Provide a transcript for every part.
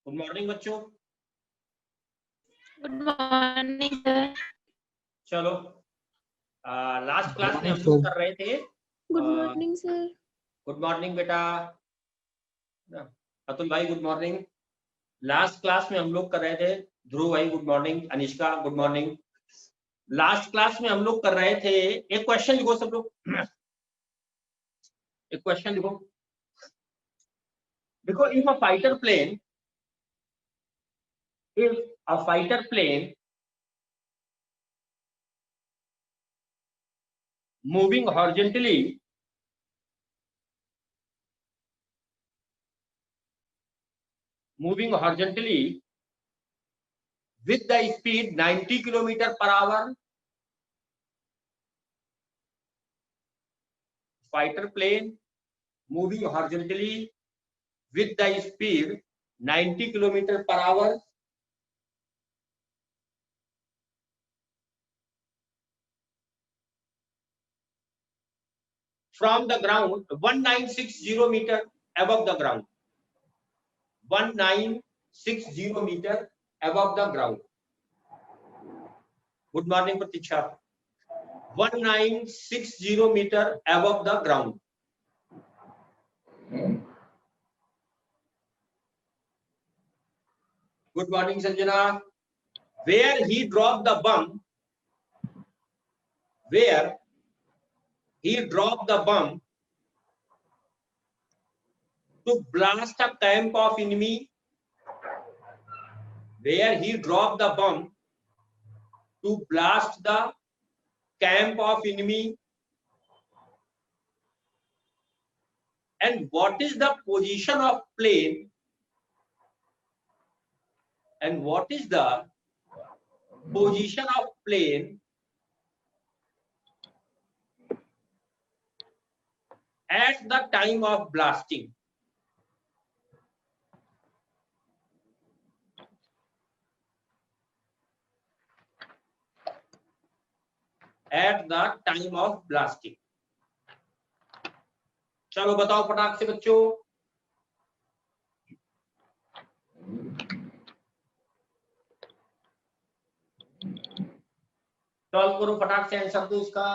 Good morning बच्चों। Good morning sir. चलो last class में हम लोग कर रहे थे। Good morning sir. Good morning बेटा। अतुल भाई गुड मॉर्निंग। लास्ट क्लास में हम लोग कर रहे थे, ध्रुव भाई good morning, Anishka good morning. Last class में हम लोग कर रहे थे, एक क्वेश्चन लिखो सब लोग, एक क्वेश्चन लिखो। देखो, if a fighter plane moving horizontally with the speed 90 km per hour. Fighter plane moving horizontally with the speed 90 km per hour. From the ground 1960 meter above the ground. 1960 meter above the ground. Good morning Pratiksha. 1960 meter above the ground. Good morning Sanjana. Where he dropped the bomb, to blast a camp of enemy. Where he dropped the bomb to blast the camp of enemy. And what is the position of plane? And what is the position of plane at the time of blasting? At the time of blasting. चलो बताओ फटाक से बच्चों। Solve करो फटाक से, answer दो इसका।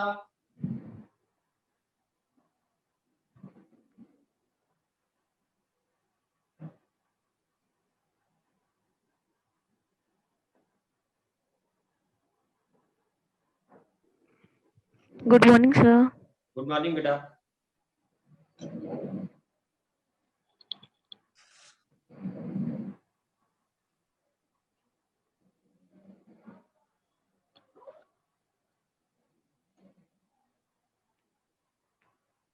Good morning sir. Good morning बेटा।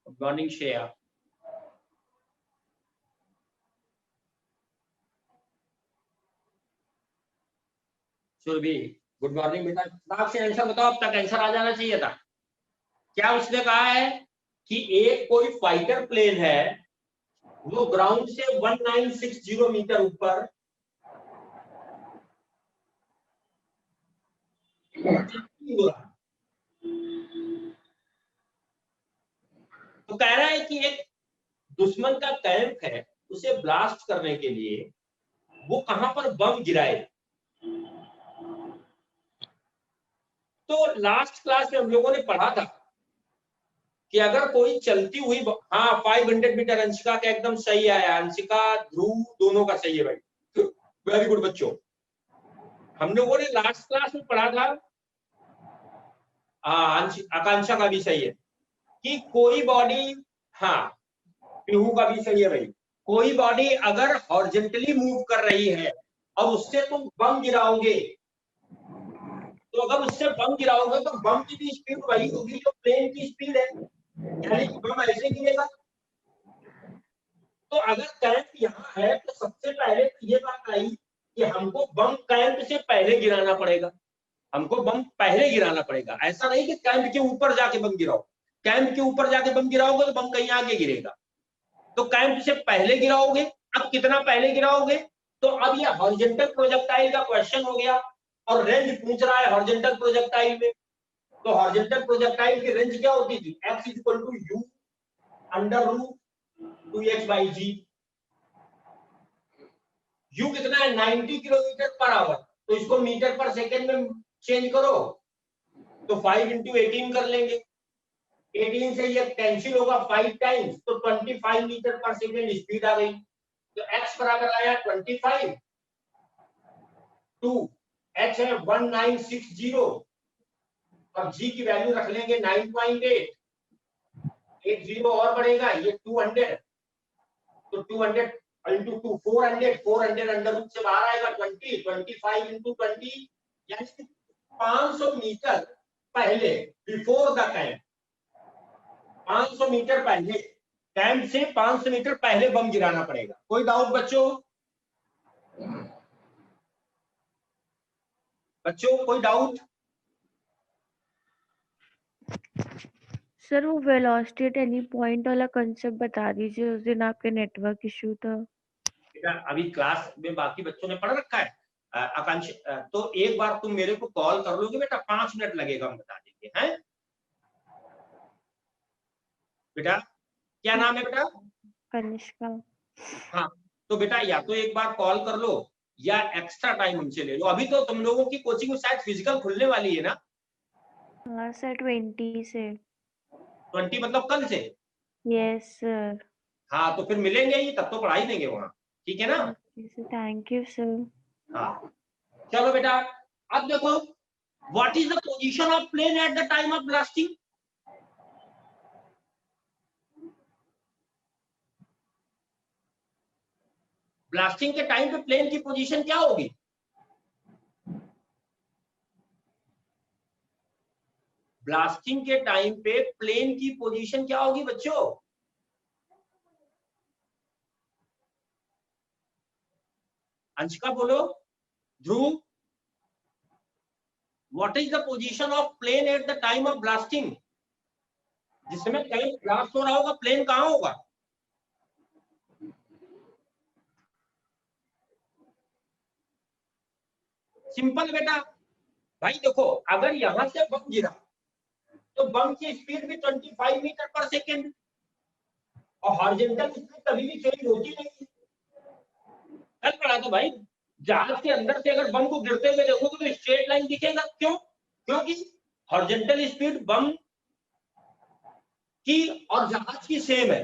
Good morning Shreya. Surabhi good morning बेटा। फटाक से आंसर बताओ, अब तक आंसर आ जाना चाहिए था। क्या उसने कहा है कि एक कोई फाइटर प्लेन है, वो ग्राउंड से 1960 मीटर ऊपर तो कह रहा है कि एक दुश्मन का कैंप है, उसे ब्लास्ट करने के लिए वो कहां पर बम गिराए। तो लास्ट क्लास में हम लोगों ने पढ़ा था कि अगर कोई चलती हुई, हाँ 500 मीटर, अंशिका का एकदम सही आया। अंशिका ध्रुव दोनों का सही है भाई, वेरी गुड बच्चों। हम लोगों ने लास्ट क्लास में पढ़ा था, आकांक्षा का भी सही है, कि कोई बॉडी, हाँ पीहू का भी सही है भाई, कोई बॉडी अगर हॉरिजॉन्टली मूव कर रही है और उससे तुम बम गिराओगे, तो अगर उससे बम गिराओगे तो बम की भी स्पीड वही होगी जो प्लेन की स्पीड है, यानी कि बम ऐसे गिरेगा। तो अगर कैंप यहाँ है तो सबसे पहले तो ये बात आई कि हमको बम कैंप से पहले गिराना पड़ेगा, हमको बम पहले गिराना पड़ेगा। ऐसा नहीं कि कैंप के ऊपर जाके बम गिराओ, कैंप के ऊपर जाके बम गिराओगे तो बम कहीं आगे गिरेगा। तो कैंप से पहले गिराओगे। अब कितना पहले गिराओगे, तो अब ये हॉरिजॉन्टल प्रोजेक्टाइल का क्वेश्चन हो गया और रेंज पूछ रहा है हॉरिजॉन्टल प्रोजेक्टाइल में। तो हॉरिजॉन्टल प्रोजेक्टाइल की रेंज क्या होती थी, x = u √2h/g। यू कितना है 90 किलोमीटर पर आवर, तो इसको मीटर पर सेकेंड में चेंज करो तो 5 × 18 कर लेंगे, 18 से ये कैंसिल होगा 5 टाइम्स, तो 25 मीटर पर सेकेंड स्पीड आ गई। तो x बराबर आया 25, 2 h है 1960 और g की वैल्यू रख लेंगे 9.8, एक जीरो और बढ़ेगा ये 200, तो 200 इंटू 2 400, 400 अंडर रूट से बाहर आएगा 20, 25 इंटू 20 यानी 500 मीटर पहले, बिफोर द कैंप, 500 मीटर पहले, कैंप से 500 मीटर पहले बम गिराना पड़ेगा। कोई डाउट बच्चों? कोई डाउट? सर वो वेलोसिटी एट एनी पॉइंट वाला कंसेप्ट बता दीजिए, उस दिन आपके नेटवर्क इशू था। बेटा अभी क्लास में बाकी बच्चों ने पढ़ रखा है आकांक्ष, तो एक बार तुम मेरे को कॉल कर लोगे बेटा, 5 मिनट लगेगा, हम बता देंगे। हैं बेटा? क्या नाम है बेटा? कनिष्का। हाँ, तो बेटा या तो एक बार कॉल कर लो या एक्स्ट्रा टाइम हमसे ले लो। अभी तो तुम लोगों की कोचिंग में शायद फिजिकल खुलने वाली है ना? हाँ सर 20 से। 20 मतलब कल से? Yes sir. हाँ तो फिर मिलेंगे ही, तब तो पढ़ाई देंगे वहां, ठीक है ना? Thank you sir. हाँ चलो बेटा, अब देखो what is the position of plane at the time of blasting? Blasting के टाइम पे प्लेन की पोजीशन क्या होगी? ब्लास्टिंग के टाइम पे प्लेन की पोजीशन क्या होगी बच्चों? अंशिका बोलो, Dhruv, what is the position of plane at the time of blasting? जिस समय कैंप ब्लास्ट हो रहा होगा प्लेन कहां होगा? सिंपल बेटा, भाई देखो अगर यहां से बम गिरा तो बम की स्पीड भी 25 मीटर पर सेकेंड, और हॉरिजॉन्टल स्पीड कभी भी चेंज होती नहीं है। कल पढ़ा था भाई, जहाज के अंदर से अगर बम को गिरते हुए देखोगे तो स्ट्रेट लाइन दिखेगा, क्यों? क्योंकि हॉरिजॉन्टल स्पीड बम की और जहाज की सेम है।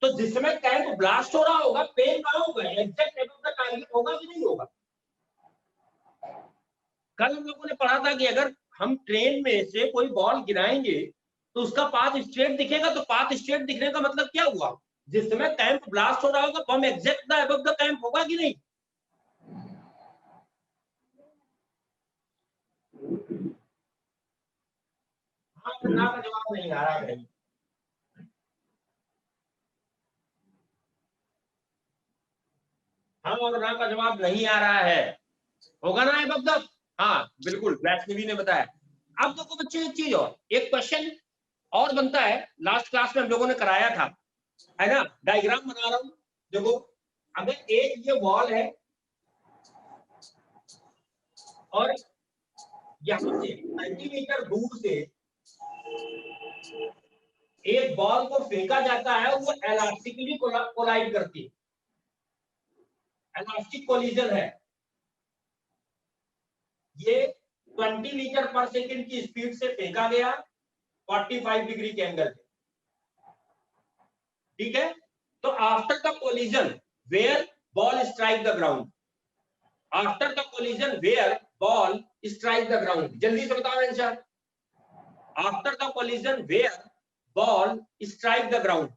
तो जिस समय टैंक ब्लास्ट हो रहा होगा प्लेन कहां होगा? एग्जैक्ट अबव द टारगेट होगा कि नहीं होगा? कल हम लोगों ने पढ़ा था कि अगर हम ट्रेन में से कोई बॉल गिराएंगे तो उसका पाथ स्ट्रेट दिखेगा, तो पाथ स्ट्रेट दिखने का मतलब क्या हुआ? जिस समय कैंप ब्लास्ट हो रहा होगा bomb exact the above the camp होगा कि नहीं? हाँ ना का जवाब नहीं आ रहा है। हाँ और ना का जवाब नहीं आ रहा है, होगा ना अबव द? हाँ बिल्कुल, वैष्णवी ने बताया। अब देखो बच्चे एक चीज और, एक क्वेश्चन और बनता है, लास्ट क्लास में हम लोगों ने कराया था, है ना? डायग्राम बना रहा हूं, देखो अगर एक ये वॉल है और यहां से 30 मीटर दूर से एक बॉल को फेंका जाता है, वो इलास्टिकली कोलाइड करती है, इलास्टिक कोलिजन है। ये 20 मीटर पर सेकंड की स्पीड से फेंका गया 45 डिग्री के एंगल पे, ठीक है? तो after the collision where ball strike the ground, after the collision where ball strike the ground, जल्दी से बताओ answer. After the collision where ball strike the ground.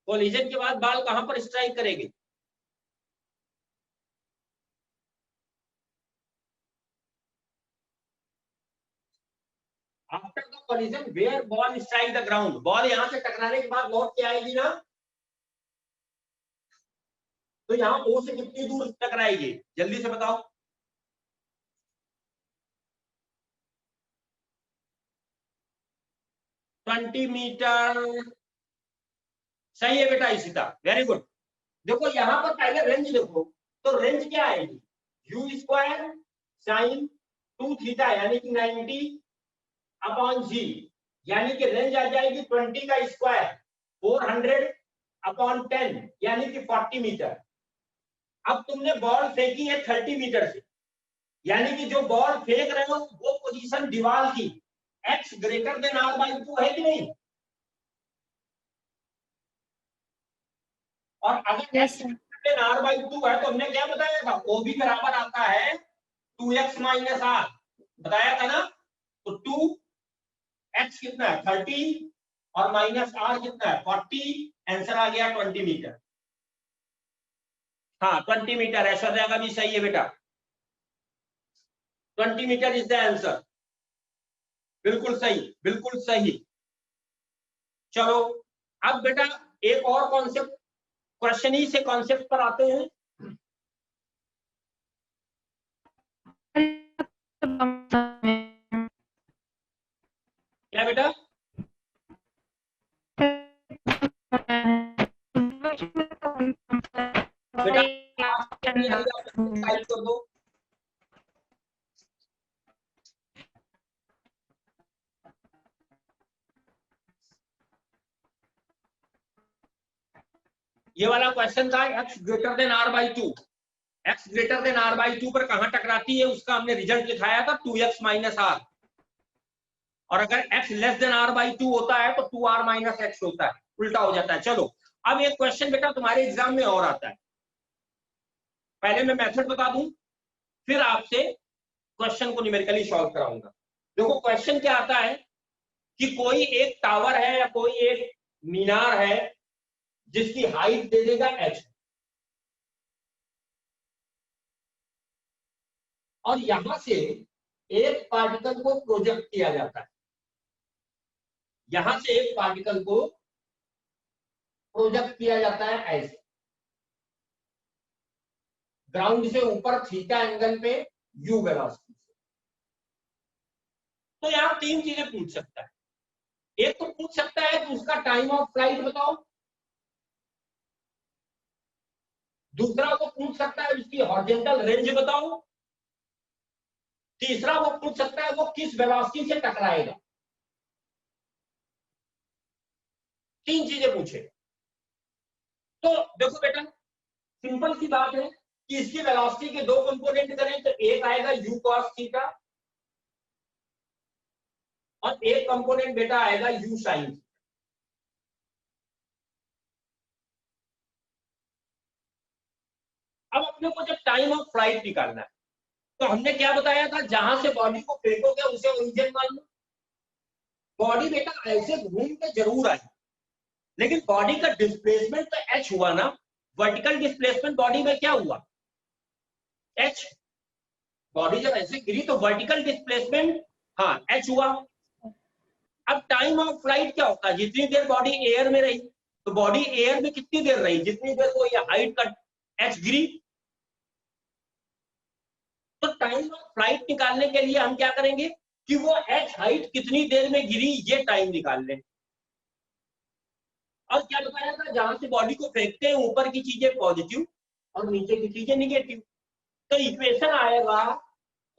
Collision के बाद बॉल कहां पर स्ट्राइक करेगी? After the collision where ball strike the ground, ball यहां से टकराने के बाद लौट के आएगी ना, तो यहाँ ओ से कितनी दूर टकराएगी, जल्दी से बताओ। मीटर। सही है बेटा इशिता, वेरी गुड। देखो यहाँ पर पहले रेंज देखो, तो रेंज क्या आएगी, यू स्क्वायर साइन 2 थीटा यानी कि 90 अपॉन जी, यानी कि रेंज आ जाएगी 20 का स्क्वायर 400 अपॉन 10 यानी कि 40 मीटर। अब तुमने बॉल फेंकी है 30 मीटर से, यानी कि जो बॉल फेंक रहे हो वो पोजीशन दीवार की x ग्रेटर देन r/2 है कि नहीं, और अगर x ग्रेटर देन r/2 है तो हमने क्या बताया था, ओ भी बराबर आता है 2x माइनस r, बताया था ना। तो 2x कितना है 30 और माइनस r कितना है 40, आंसर आ गया 20 मीटर। हाँ 20 मीटर, ऐश्वर्या का भी सही है बेटा, 20 मीटर इज द आंसर, बिल्कुल सही, बिल्कुल सही। चलो अब बेटा एक और कॉन्सेप्ट, क्वेश्चन ही से कॉन्सेप्ट पर आते हैं। क्या बेटा, बेटा टाइप कर दो। ये वाला क्वेश्चन था x greater than r/2, x greater than r/2 पर कहां टकराती है उसका हमने रिजल्ट दिखाया था 2x माइनस r, और अगर x लेस देन r/2 होता है तो 2r माइनस x होता है, उल्टा हो जाता है। चलो अब एक क्वेश्चन बेटा तुम्हारे एग्जाम में और आता है, पहले मैं मेथड बता दूं फिर आपसे क्वेश्चन को न्यूमेरिकली सॉल्व कराऊंगा। देखो क्वेश्चन क्या आता है कि कोई एक टावर है या कोई एक मीनार है जिसकी हाइट दे देगा h, और यहां से एक पार्टिकल को प्रोजेक्ट किया जाता है, यहां से एक पार्टिकल को प्रोजेक्ट किया जाता है ऐसे, ग्राउंड से ऊपर थीटा एंगल पे u वेलोसिटी से। तो यहां तीन चीजें पूछ सकता है, एक तो पूछ सकता है कि उसका टाइम ऑफ फ्लाइट बताओ, दूसरा वो पूछ सकता है उसकी हॉरिजॉन्टल रेंज बताओ, तीसरा वो पूछ सकता है वो किस वेलोसिटी से टकराएगा। तीन चीजें पूछेगा। तो देखो बेटा सिंपल सी बात है कि इसकी वेलोसिटी के दो कंपोनेंट करें तो एक आएगा u cos थीटा और एक कंपोनेंट बेटा आएगा u sin। अब अपने को जब टाइम ऑफ फ्लाइट निकालना है तो हमने क्या बताया था, जहां से बॉडी को फेंकोगे उसे ओरिजिन मान लो। बॉडी बेटा ऐसे घूम के जरूर आई, लेकिन बॉडी का डिस्प्लेसमेंट तो h हुआ ना, वर्टिकल डिस्प्लेसमेंट बॉडी में क्या हुआ h, बॉडी जब ऐसे गिरी तो वर्टिकल डिस्प्लेसमेंट हाँ h हुआ। अब टाइम ऑफ फ्लाइट क्या होता है, जितनी देर बॉडी एयर में रही तो बॉडी एयर में कितनी देर रही, जितनी देर वो ये हाइट का h गिरी। तो टाइम ऑफ फ्लाइट निकालने के लिए हम क्या करेंगे कि वो h हाइट कितनी देर में गिरी ये टाइम निकाल लें। और क्या बताया था, जहां से बॉडी को फेंकते हैं ऊपर की चीजें पॉजिटिव और नीचे की चीजें निगेटिव, तो इक्वेशन आएगा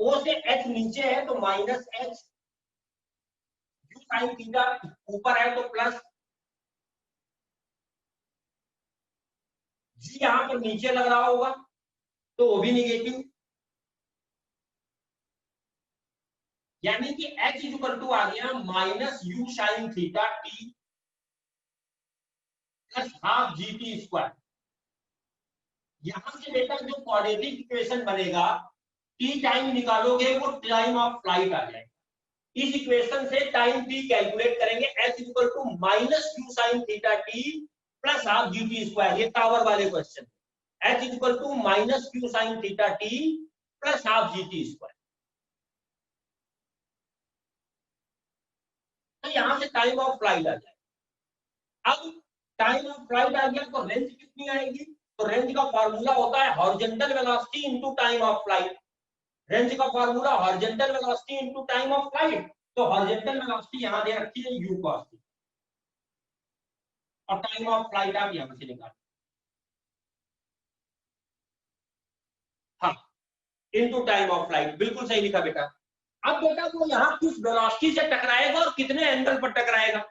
ओ से h नीचे है तो minus h, you sine theta ऊपर है तो प्लस जी, यहां पर नीचे लग रहा होगा तो वो भी निगेटिव, यानी कि h इक्वल टू आ गया minus u sine theta t plus half g t square. यहां से बेटा जो क्वाड्रेटिक इक्वेशन बनेगा टी टाइम निकालोगे वो टाइम ऑफ फ्लाइट आ जाएगा। इस इक्वेशन से टाइम टी कैलकुलेट करेंगे, h equal to minus u sine theta t plus half g t square, ये टावर वाले question, h equal to minus u sine theta t plus half g t square. तो यहां से time of flight आ जाएगा। अब time of flight आ गया तो range कितनी आएगी, तो रेंज का फार्मूला होता है horizontal velocity into time of flight. Range का formula horizontal velocity into time of flight. तो हॉरिजॉन्टल वेलोसिटी यहां दे रखी है u cos थीटा, और टाइम ऑफ फ्लाइट आप यहां से निकाल, हाँ, इनटू टाइम ऑफ फ्लाइट, बिल्कुल सही लिखा बेटा। अब बेटा वो यहाँ किस वेलोसिटी से टकराएगा और कितने एंगल पर टकराएगा।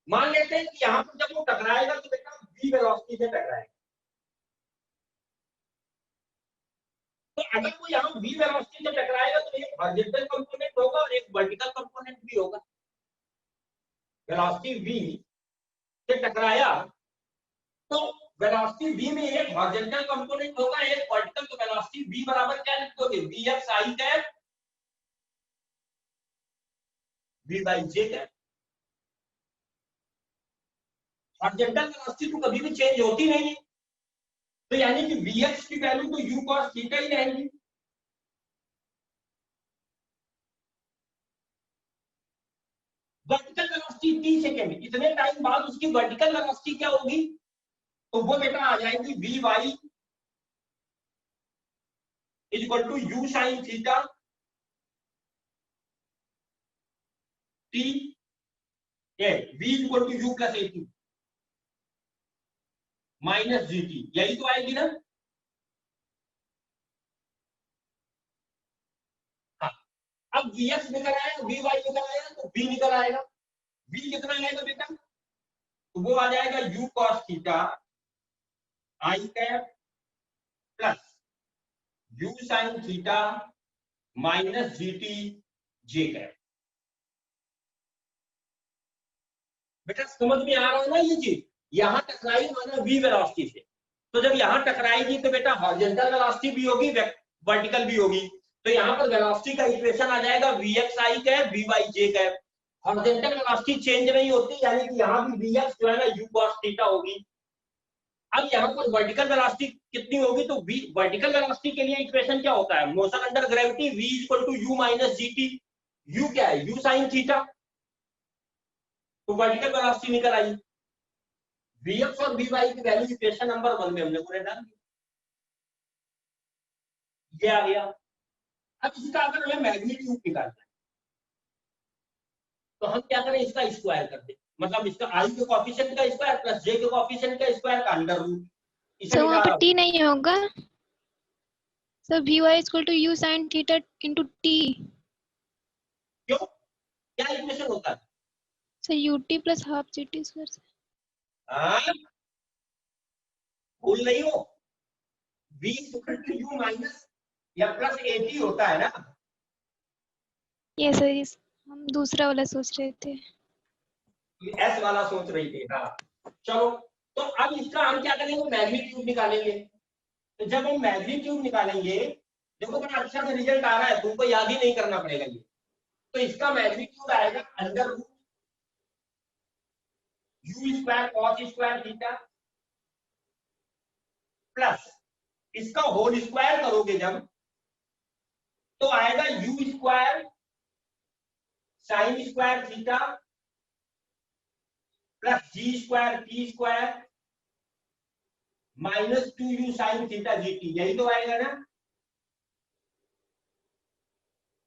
मान लेते हैं कि यहाँ पर जब वो टकराएगा तो बेटा v वेलोसिटी से टकराएगा। तो अगर वो यहाँ v वेलोसिटी से टकराएगा तो एक हॉरिजॉन्टल कंपोनेंट होगा और एक वर्टिकल कंपोनेंट भी होगा। वेलोसिटी v से टकराया तो वेलोसिटी v में एक हॉरिजॉन्टल कंपोनेंट होगा, एक वर्टिकल। तो वेलोसिटी v बराबर क्या लिख दोगे, vx i cap v by j cap. Horizontal velocity तो कभी भी चेंज होती नहीं है, तो यानी कि vx की वैल्यू तो u cos थीटा ही रहेगी। वर्टिकल वेलोसिटी t सेकेंड, इतने टाइम बाद उसकी वर्टिकल वेलोसिटी क्या होगी, तो वो बेटा आ जाएगी vy is equal to u sin theta t, v is equal to u plus at minus gt, यही तो आएगी ना। हाँ, अब vx निकल आएगा, vy निकल आएगा, तो v निकल आएगा। v कितना आएगा बेटा, तो वो आ जाएगा u cos theta i cap plus u sin theta minus gt j cap. बेटा समझ में आ रहा है ना ये चीज, यहां टकराई माना v वेलोसिटी से, तो जब यहां टकराएगी तो बेटा हॉरिजॉन्टल वेलोसिटी भी होगी, वर्टिकल भी होगी। तो यहाँ पर वेलोसिटी का इक्वेशन आ जाएगा vx i cap vy j cap. Horizontal velocity change नहीं होती, यानी कि यहाँ भी vx जो है ना u cos थीटा होगी। अब यहाँ पर वर्टिकल वेलोसिटी कितनी होगी, तो v वर्टिकल वेलोसिटी के लिए इक्वेशन क्या होता है, motion under gravity v equal to u minus gt। u क्या है, u sin थीटा, तो वर्टिकल वेलोसिटी निकल आई। vx और vy की वैल्यू इक्वेशन नंबर 1 में हमने पूरे डाल दिए, ये आ गया। अब इसका अगर हमें मैग्नीट्यूड निकालना है तो हम क्या करें, इसका स्क्वायर कर दें, मतलब इसका आई के कोएफिशिएंट का स्क्वायर प्लस जे के कोएफिशिएंट का स्क्वायर का अंडर रूट। सर वहाँ पर t नहीं होगा sir, vy equal to u sin theta into t। क्यों, क्या इक्वेशन होता है sir ut plus half gt square. हाँ, भूल नहीं हो, v equal to u minus या प्लस at होता है ना। ये सर हम दूसरा वाला सोच रहे थे, एस वाला सोच रही थी। हाँ चलो, तो अब इसका हम क्या करेंगे, मैग्नीट्यूड निकालेंगे। तो जब हम मैग्नीट्यूड निकालेंगे, देखो बड़ा अच्छा सा रिजल्ट आ रहा है, तुमको याद ही नहीं करना पड़ेगा ये। तो इसका मैग्नीट्यूड आएगा under root u square cos square theta plus इसका होल स्क्वायर करोगे जब, तो आएगा u square sine square theta plus g square t square minus 2u sine theta g t, यही तो आएगा ना।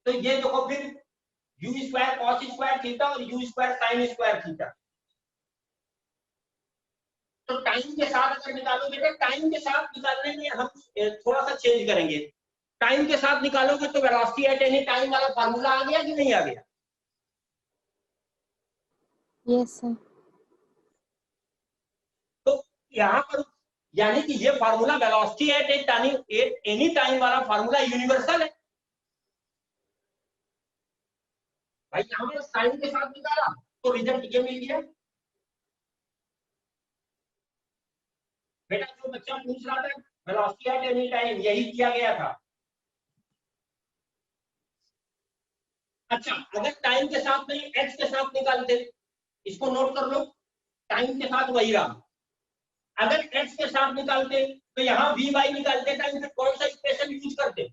तो ये देखो फिर u square cos square theta और u square sine square theta. तो टाइम के साथ अगर निकालोगे, तो टाइम के साथ निकालने में हम थोड़ा सा चेंज करेंगे। टाइम के साथ निकालोगे तो वेलोसिटी एट एनी टाइम वाला फार्मूला आ गया कि नहीं आ गया। Yes sir. तो यहाँ पर यानी कि ये formula velocity at any time वाला फार्मूला यूनिवर्सल है भाई। यहाँ पर साइन के साथ निकाला तो रिजल्ट ये मिल गया। बेटा जो बच्चा पूछ रहा था वेलोसिटी एट एनी टाइम, यही किया गया था। अच्छा, अगर टाइम के साथ नहीं एक्स के साथ निकालते, इसको नोट कर लो, टाइम के साथ वही रहा। अगर एक्स के साथ निकालते तो यहाँ वी वाई निकालते टाइम, फिर कौन सा इक्वेशन यूज करते।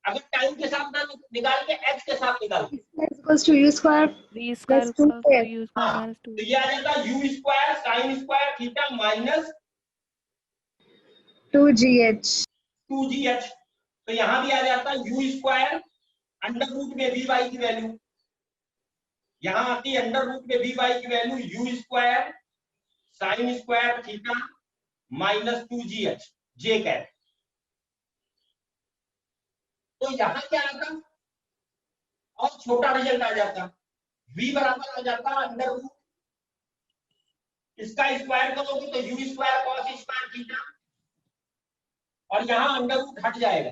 अगर टाइम के साथ ना निकाल के x के साथ निकाल के, equals to u square v square plus 2 equals to x. u square हाँ, minus 2. तो ये आ जाता u square sine square theta minus 2gh. 2gh। तो यहाँ भी आ जाता u स्क्वायर अंडर रूट में वी वाई की वैल्यू, यहाँ आती है अंडर रूट में वी वाई की value u square sine square theta minus 2gh जे कैप। तो यहाँ क्या आता और छोटा रिजल्ट आ जाता, v बराबर आ जाता अंडर रूट, इसका स्क्वायर करोगे तो u square cos square theta, और यहाँ अंडर रूट हट जाएगा,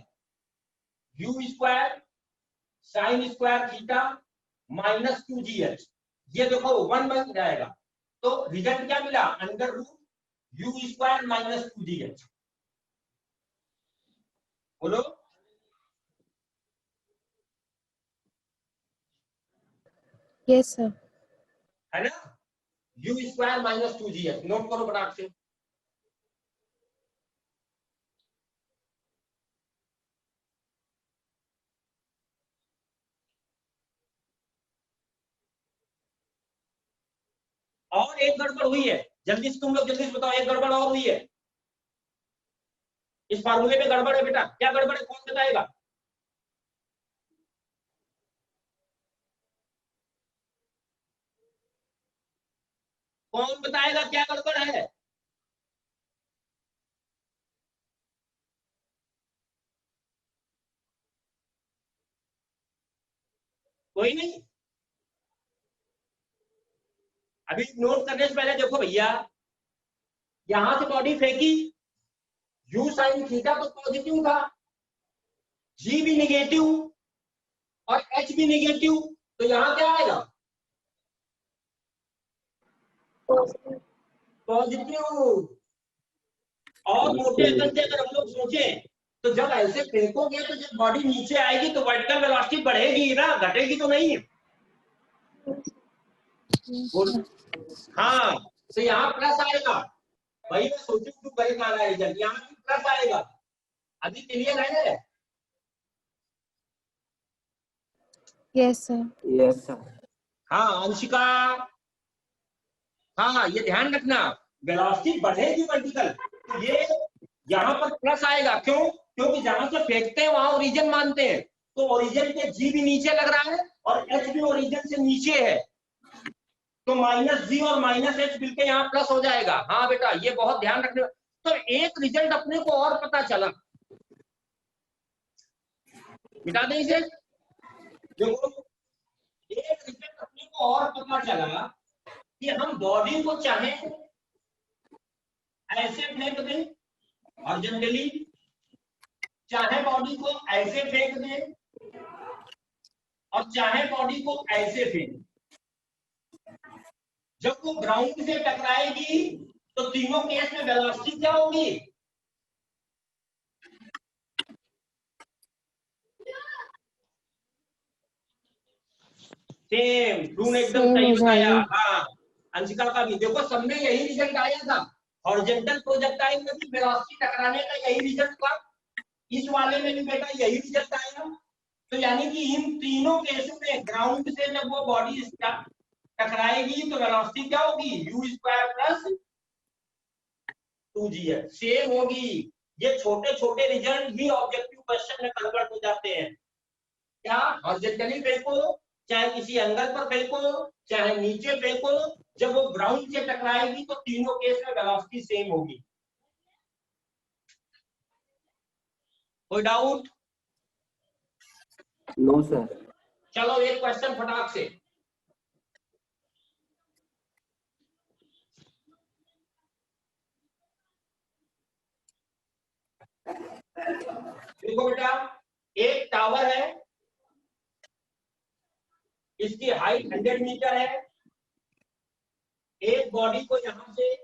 u square sine square theta minus 2gh, ये देखो 1 बन जाएगा। तो रिजल्ट क्या मिला, under root u square minus 2gh। बोलो Yes sir. है ना, u square minus 2gh, note करो फटाक से। और एक गड़बड़ हुई है, जल्दी से तुम लोग जल्दी से बताओ, एक गड़बड़ और हुई है इस फार्मूले में, गड़बड़ है बेटा, क्या गड़बड़ है, कौन बताएगा? कौन बताएगा क्या गड़बड़ है? कोई नहीं, अभी नोट करने से पहले देखो भैया, यहां से बॉडी फेंकी, u साइन थीटा तो पॉजिटिव था, g भी निगेटिव और h भी निगेटिव, तो यहां क्या आएगा, पॉजिटिव। और मोटे अकल से अगर हम लोग सोचें तो जब ऐसे फेंकोगे तो जब बॉडी नीचे आएगी तो वर्टिकल वेलोसिटी बढ़ेगी ना, घटेगी तो नहीं। हाँ, तो यहाँ प्लस आएगा, वही मैं सोचू क्यों वही आ रहा है रिजल्ट, यहाँ भी प्लस आएगा। अभी क्लियर है? Yes sir. Yes sir. हाँ अंशिका, हाँ ये ध्यान रखना, वेलोसिटी बढ़ेगी वर्टिकल, तो ये यहाँ पर प्लस आएगा, क्यों? क्योंकि जहां से फेंकते हैं वहां ओरिजिन मानते हैं, तो ओरिजिन पे जी भी नीचे लग रहा है और एच भी ओरिजिन से नीचे है, तो माइनस जी और माइनस एच मिलकर यहाँ प्लस हो जाएगा। हाँ बेटा, ये बहुत ध्यान रखने। तो एक रिजल्ट अपने को और पता चला, मिटा दें इसे, देखो एक रिजल्ट अपने को और पता चला कि हम बॉडी को चाहे ऐसे फेंक दें हॉरिजॉन्टली, चाहे बॉडी को ऐसे फेंक दें और चाहे बॉडी को ऐसे फेंक, जब वो ग्राउंड से टकराएगी तो तीनों केस में वेलोसिटी क्या होगी, सेम। ध्रुव ने एकदम सही बताया। हाँ अंशिका का भी देखो, सब में यही रिजल्ट आया था, हॉरिजॉन्टल प्रोजेक्टाइल में भी वेलोसिटी टकराने का यही रिजल्ट था, इस वाले में भी बेटा यही रिजल्ट आया। तो यानी कि इन तीनों केसों में ग्राउंड से जब वो बॉडी टकराएगी तो वेलोसिटी क्या होगी, u square plus 2gh same होगी। ये छोटे छोटे रिजल्ट ही ऑब्जेक्टिव क्वेश्चन में कन्वर्ट हो जाते हैं। क्या हॉरिजॉन्टली फेंको, चाहे किसी एंगल पर फेंको, चाहे नीचे फेंको, जब वो ग्राउंड से टकराएगी तो तीनों केस में वेलोसिटी सेम होगी। कोई डाउट? No sir. चलो एक क्वेश्चन फटाक से, देखो बेटा, एक टावर है, इसकी हाइट 100 मीटर है, एक बॉडी को यहां से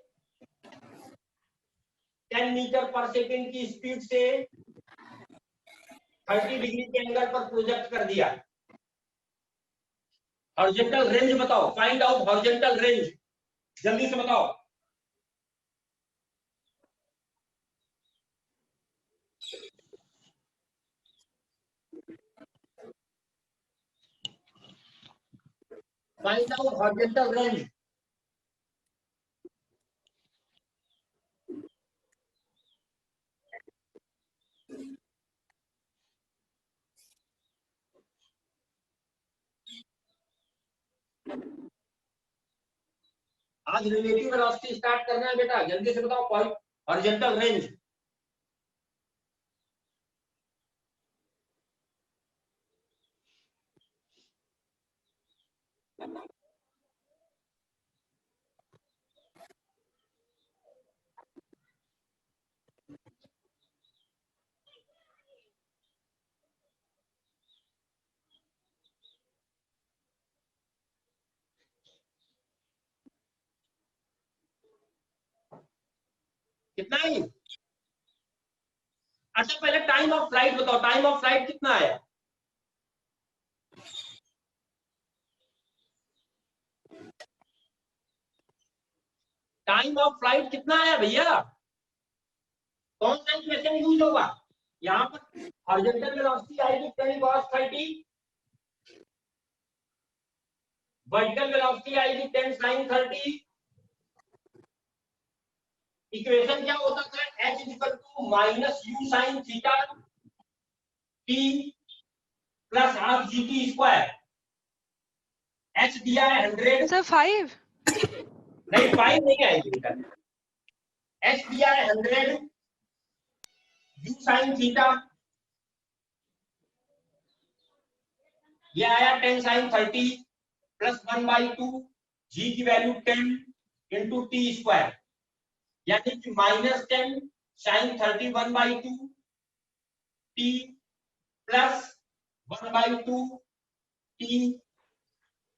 10 मीटर पर सेकेंड की स्पीड से 30 डिग्री के एंगल पर प्रोजेक्ट कर दिया। हॉरिजॉन्टल रेंज बताओ, फाइंड आउट हॉरिजॉन्टल रेंज, जल्दी से बताओ। Find out horizontal range. आज रिलेटिव वेलोसिटी स्टार्ट करना है बेटा, जल्दी से बताओ पॉइंट हॉरिजॉन्टल रेंज। कितना है? अच्छा पहले टाइम ऑफ फ्लाइट बताओ, टाइम ऑफ फ्लाइट कितना है? टाइम ऑफ फ्लाइट कितना है भैया? कौन सा इक्वेशन यूज होगा यहाँ पर? हॉरिजॉन्टल वेलोसिटी आएगी 10 cos 30, वर्टिकल वेलोसिटी आएगी 10 sin 30। इक्वेशन क्या होता था? h equal to minus u sine theta t plus half g t square. h दिया है 100, सर 5 नहीं 5 नहीं आएगी बेटा। h दिया है 100, यू साइन थीटा ये आया 10 sin 30 प्लस 1/2, जी की वैल्यू 10 इंटू टी स्क्वायर, यानी कि minus 10 sin 30 1/2 t plus 1/2 t,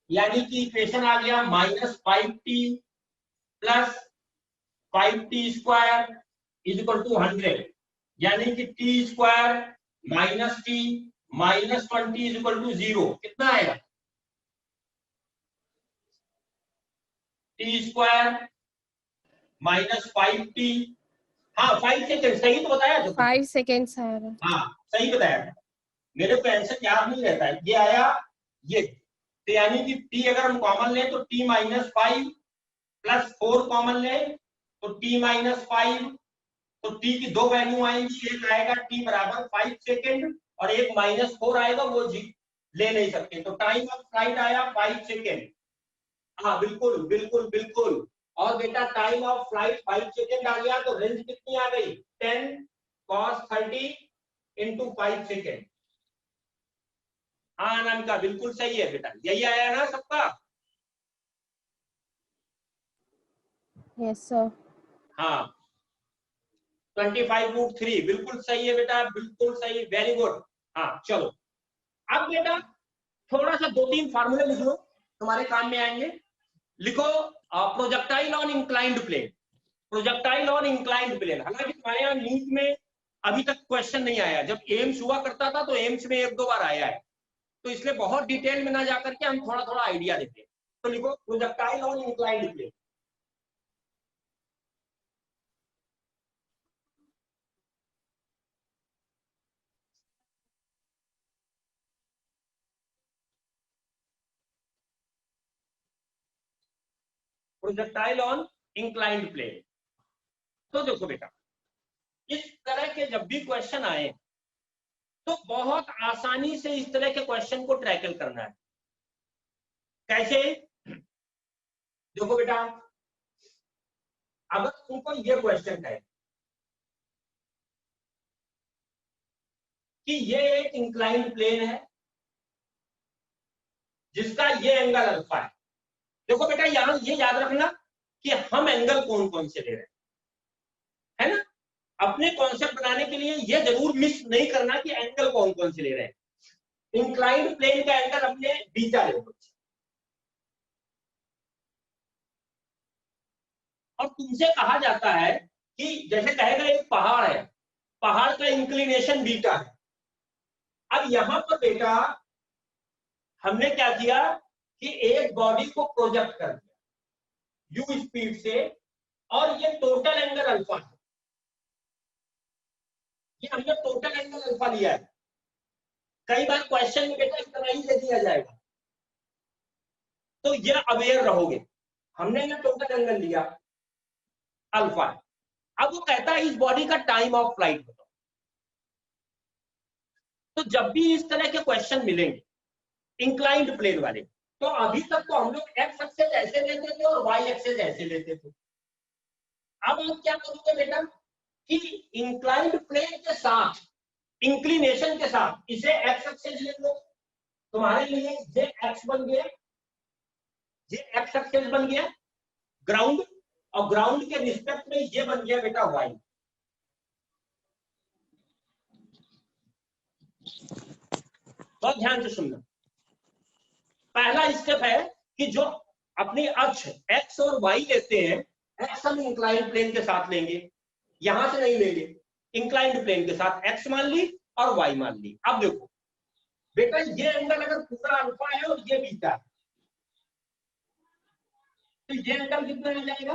यानी कि इक्वेशन आ गया minus 5t plus 5t square is equal to 100, यानी कि t square minus t minus 20 is equal to 0। कितना आएगा? टी स्क्वायर माइनस 5t, हाँ 5 सेकेंड सही तो बताया तो 5 seconds आ रहा है। हाँ सही बताया, मेरे को आंसर याद नहीं रहता है। ये आया ये, तो यानी कि t अगर हम कॉमन लें तो t माइनस 5 प्लस 4 कॉमन लें तो t माइनस 5, तो t की दो वैल्यू आएंगी, एक आएगा t बराबर 5 सेकेंड और एक माइनस 4 आएगा, वो जी ले नहीं सकते। तो टाइम ऑफ फ्लाइट आया 5 सेकेंड। हाँ बिल्कुल बिल्कुल बिल्कुल। और बेटा टाइम ऑफ फ्लाइट 5 सेकेंड आ गया तो रेंज कितनी आ गई? 10 cos 30 इंटू 5 सेकेंड। हाँ अनामिका बिल्कुल सही है बेटा, यही आया ना सबका? Yes sir. हाँ 25√3 बिल्कुल सही है बेटा, बिल्कुल सही, वेरी गुड। हाँ चलो अब बेटा थोड़ा सा 2-3 फार्मूले लिख लो, तुम्हारे काम में आएंगे। लिखो projectile on inclined plane, projectile on inclined plane. हालांकि तुम्हारे यहाँ नीट में अभी तक क्वेश्चन नहीं आया, जब एम्स हुआ करता था तो एम्स में 1-2 बार आया है, तो इसलिए बहुत डिटेल में ना जाकर के हम थोड़ा थोड़ा आइडिया देते हैं। तो लिखो projectile on inclined plane. Projectile on inclined plane. तो देखो बेटा इस तरह के जब भी क्वेश्चन आए तो बहुत आसानी से इस तरह के क्वेश्चन को टैकल करना है। कैसे? देखो बेटा अगर तुमको ये क्वेश्चन है कि ये एक इंक्लाइंड प्लेन है जिसका ये एंगल अल्फा है। देखो बेटा यहां ये याद रखना कि हम एंगल कौन कौन से ले रहे हैं, है ना? अपने कॉन्सेप्ट बनाने के लिए ये जरूर मिस नहीं करना कि एंगल कौन कौन से ले रहे हैं। इंक्लाइंड प्लेन का एंगल अपने बीटा ले लो, और तुमसे कहा जाता है कि जैसे कहेगा एक पहाड़ है, पहाड़ का इंक्लिनेशन बीटा है। अब यहां पर बेटा हमने क्या किया कि एक बॉडी को प्रोजेक्ट कर दिया यू स्पीड से, और ये टोटल एंगल अल्फा है, ये हमने टोटल एंगल अल्फा लिया है। कई बार क्वेश्चन में बेटा इस तरह ही दे दिया जाएगा, तो ये अवेयर रहोगे। हमने ये टोटल एंगल लिया अल्फा। अब वो कहता है इस बॉडी का टाइम ऑफ फ्लाइट बताओ। तो जब भी इस तरह के क्वेश्चन मिलेंगे इंक्लाइंड प्लेन वाले, तो अभी तक तो हम लोग एक्स एक्सेस ऐसे लेते थे और वाई एक्सेस ऐसे लेते थे। अब आप क्या करोगे बेटा कि इंक्लाइंड प्लेन के साथ इंक्लिनेशन के साथ इसे एक्स एक्सेस ले लो। तुम्हारे लिए ये एक्स बन गया, ये एक्स एक्सेस बन गया ग्राउंड, और ग्राउंड के रिस्पेक्ट में ये बन गया बेटा वाई। बहुत ध्यान से सुनना। पहला स्टेप है कि जो अपनी अक्ष एक्स और वाई लेते हैं, एक्स हम इंक्लाइंड प्लेन के साथ लेंगे, यहां से नहीं लेंगे, इंक्लाइंड प्लेन के साथ एक्स मान ली और वाई मान ली। अब देखो बेटा ये एंगल अगर पूरा अल्फा है और ये बीटा है, तो ये एंगल कितना हो जाएगा?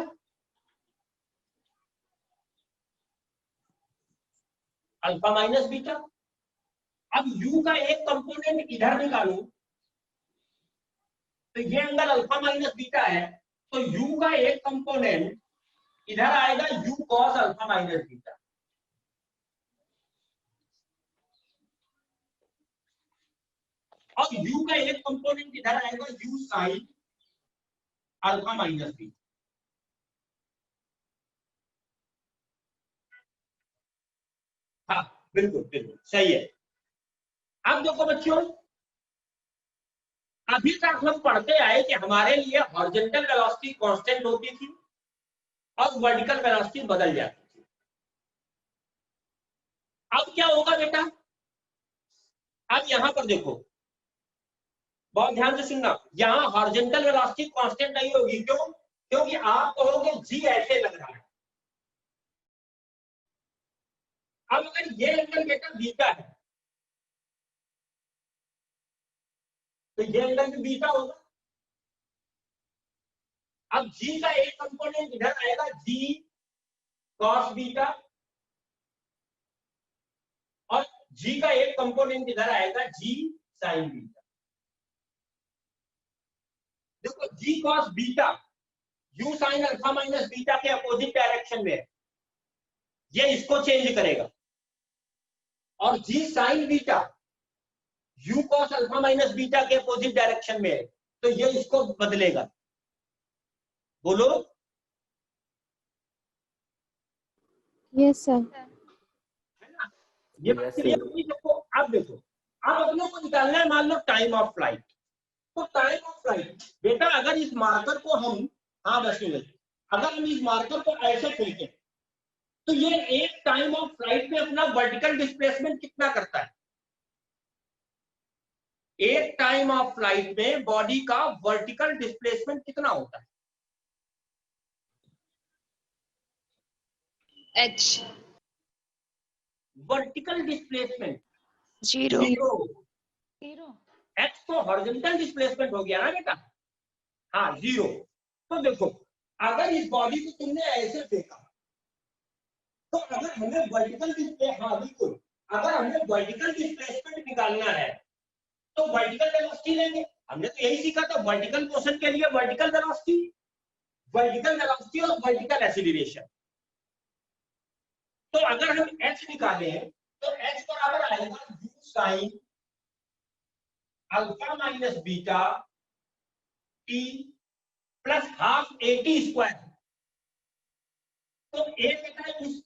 Alpha minus beta. अब u का एक कंपोनेंट इधर निकालो, तो ये एंगल अल्फा माइनस बीटा है, तो u का एक कंपोनेंट इधर आएगा u cos alpha minus beta. और u का एक कंपोनेंट इधर आएगा u sine alpha minus beta. हाँ बिल्कुल बिल्कुल सही है। अब देखो बच्चों, अभी तक हम पढ़ते आए कि हमारे लिए हॉरिजॉन्टल वेलोसिटी कांस्टेंट होती थी और वर्टिकल वेलोसिटी बदल जाती थी। अब क्या होगा बेटा? अब यहां पर देखो, बहुत ध्यान से सुनना, यहां हॉरिजॉन्टल वेलोसिटी कांस्टेंट नहीं होगी। क्यों? क्योंकि आप कहोगे जी ऐसे लग रहा है। अब अगर ये एंगल बेटा बीटा है, तो ये एंगल भी बीटा होगा। अब जी का एक कंपोनेंट इधर आएगा जी कॉस बीटा, और जी का एक कंपोनेंट इधर आएगा जी साइन बीटा। देखो g cos beta u sine alpha minus beta के अपोजिट डायरेक्शन में है, ये इसको चेंज करेगा। और g sine beta u cos alpha minus beta के अपोजिट डायरेक्शन में है, तो ये इसको बदलेगा। बोलो। Yes, sir. ये बात क्लियर होगी सबको? अब देखो, अब अपने को निकालना है मान लो टाइम ऑफ फ्लाइट। तो टाइम ऑफ फ्लाइट बेटा अगर इस मार्कर को हम, हाँ बस मिनट, अगर हम इस मार्कर को ऐसे फेंकें, तो ये एक टाइम ऑफ फ्लाइट में अपना वर्टिकल डिस्प्लेसमेंट कितना करता है? एक टाइम ऑफ फ्लाइट में बॉडी का वर्टिकल डिस्प्लेसमेंट कितना होता है? h vertical displacement 0 zero. X तो हॉरिजॉन्टल डिस्प्लेसमेंट हो गया ना बेटा, हाँ जीरो। तो देखो अगर इस बॉडी को तुमने ऐसे फेंका, तो अगर हमें वर्टिकल डिस्प्ले, हाँ बिल्कुल, अगर हमें वर्टिकल डिस्प्लेसमेंट निकालना है तो वर्टिकल वेलोसिटी लेंगे। हमने तो यही सीखा था, वर्टिकल मोशन के लिए वर्टिकल वेलोसिटी और वर्टिकल एक्सीलरेशन। तो अगर हम h निकालें तो h बराबर आएगा u sine alpha minus beta t plus half at square. तो a बेटा इस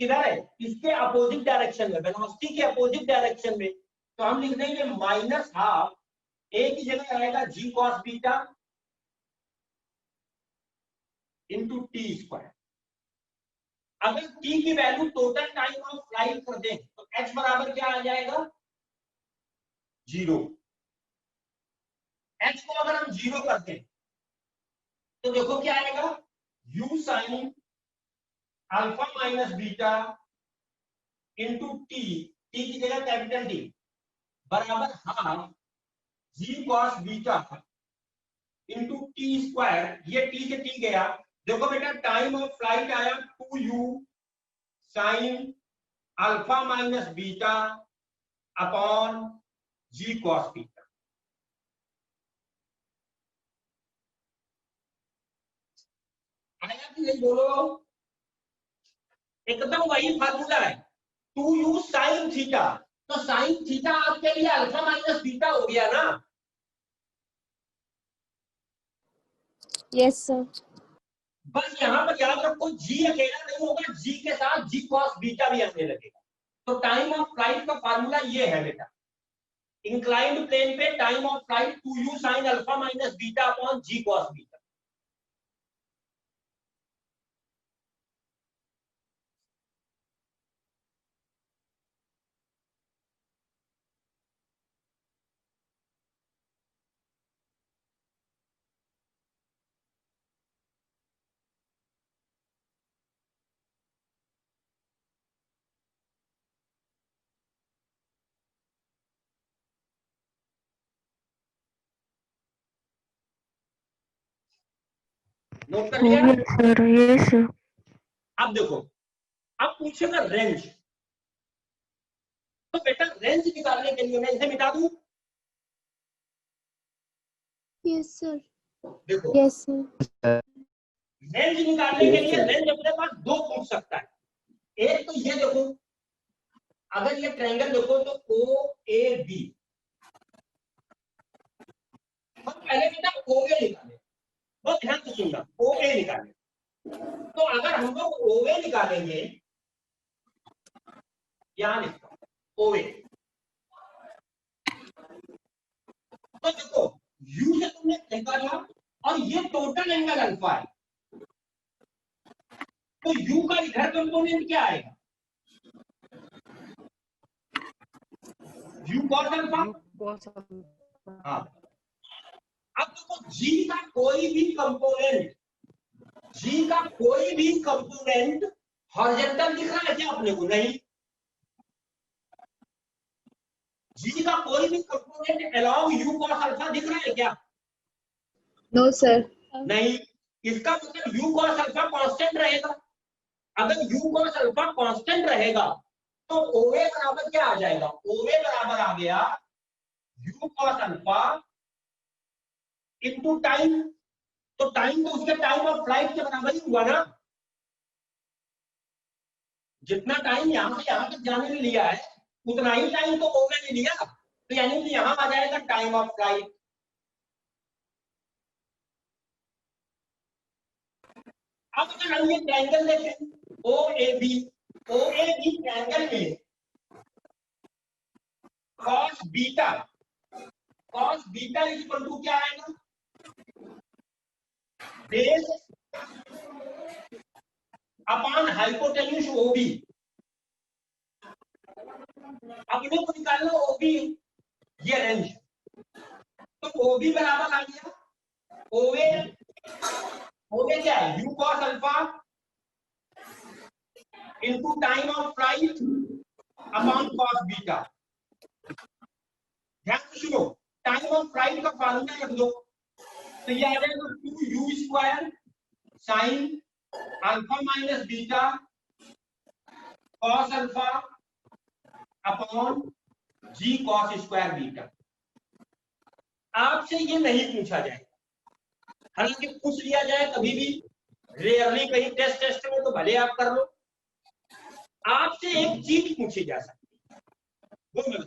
किधर है? इसके अपोजिट डायरेक्शन में, वेलोसिटी के अपोजिट डायरेक्शन में। तो हम लिख देंगे माइनस हाफ, a की जगह आएगा g cos beta into t square. अगर t की value total time of flight कर दें तो h बराबर क्या आ जाएगा? 0। h को अगर हम 0 कर दें तो देखो क्या आएगा? u sine alpha minus beta into t की जगह कैपिटल टी बराबर half g cos beta into t square. ये टी से टी गया। देखो बेटा टाइम ऑफ फ्लाइट आया 2u sine alpha minus beta upon g cos beta. आया कि नहीं बोलो? एकदम वही फार्मूला है, 2u साइन थीटा। तो साइन थीटा आपके लिए अल्फा माइनस बीटा हो गया ना। Yes, sir. बस यहाँ पर याद रखो, जी अकेला नहीं होगा, जी के साथ जी कॉस बीटा भी आने लगेगा। तो टाइम ऑफ फ्लाइट का फार्मूला ये है बेटा, इंक्लाइंड प्लेन पे time of flight 2u sine alpha minus beta upon g cos beta. Note कर लिया? Sir yes. अब देखो, अब पूछेगा रेंज। तो बेटा रेंज निकालने के लिए मैं इसे मिटा दूं। Yes, sir. देखो Yes, sir. रेंज निकालने के लिए रेंज अपने पास दो पूछ सकता है। एक तो ये देखो, अगर ये ट्रायंगल देखो तो ओ ए बी, हम पहले बेटा ओ ए निकाले, बहुत ध्यान से सुनना, ओ ए निकाले। तो अगर हम लोग ओ ए निकालेंगे, यहां लिखता ओ ए, तो देखो यू से तुमने निकाला और ये टोटल एंगल अल्फा है, तो यू का इधर कंपोनेंट क्या आएगा? You cos alpha. हाँ, अब देखो जी का कोई भी कंपोनेंट, जी का कोई भी कंपोनेंट हॉरिजॉन्टल दिख रहा है क्या अपने को? नहीं। जी का कोई भी component along you cos alpha दिख रहा है क्या? No, sir. नहीं। इसका मतलब यू कॉस अल्फा कांस्टेंट रहेगा। अगर यू कॉस अल्फा कांस्टेंट रहेगा तो ओए बराबर क्या आ जाएगा? ओए बराबर आ गया you cos alpha into time. तो टाइम तो उसके टाइम ऑफ फ्लाइट के बराबर ही हुआ ना। जितना टाइम यहां से यहां तक जाने में लिया है उतना ही टाइम तो ओमे ने लिया, तो यानी कि यहां आ जाएगा टाइम ऑफ फ्लाइट। अब अगर हम ये ट्रायंगल देखें O A B, O A B triangle में cos beta is equal to क्या आएगा? Base upon hypotenuse OB. अपने को निकालना ओबी, ये रेंज। तो ओबी बराबर आ गया ओए, ओए क्या है? U cos alpha into time of flight upon cos beta. ध्यान से सुनो, टाइम ऑफ फ्लाइट का फार्मूला रख दो, तो ये आ जाएगा 2u square sine alpha minus beta cos alpha upon g cos square beta. आपसे ये नहीं पूछा जाएगा, हालांकि पूछ लिया जाए कभी भी, रेयरली कहीं टेस्ट में तो भले आप कर लो। आपसे एक चीज पूछी जा सकती है, वो मैं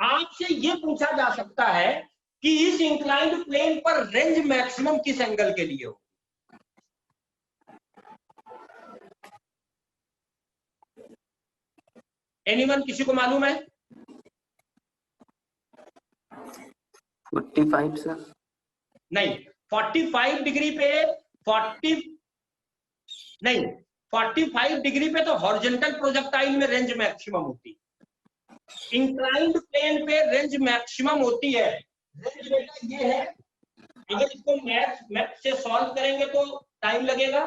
आपसे ये पूछा जा सकता है कि इस इंक्लाइंड प्लेन पर रेंज मैक्सिमम किस एंगल के लिए हो। एनीवन, किसी को मालूम है? 45 सर। नहीं, 45 डिग्री पे 45 डिग्री पे तो हॉरिजॉन्टल प्रोजेक्टाइल में रेंज मैक्सिमम होती है, इंक्लाइंड प्लेन पे रेंज मैक्सिमम होती है। रेंज बेटा ये है, अगर इसको मैथ से सॉल्व करेंगे तो टाइम लगेगा।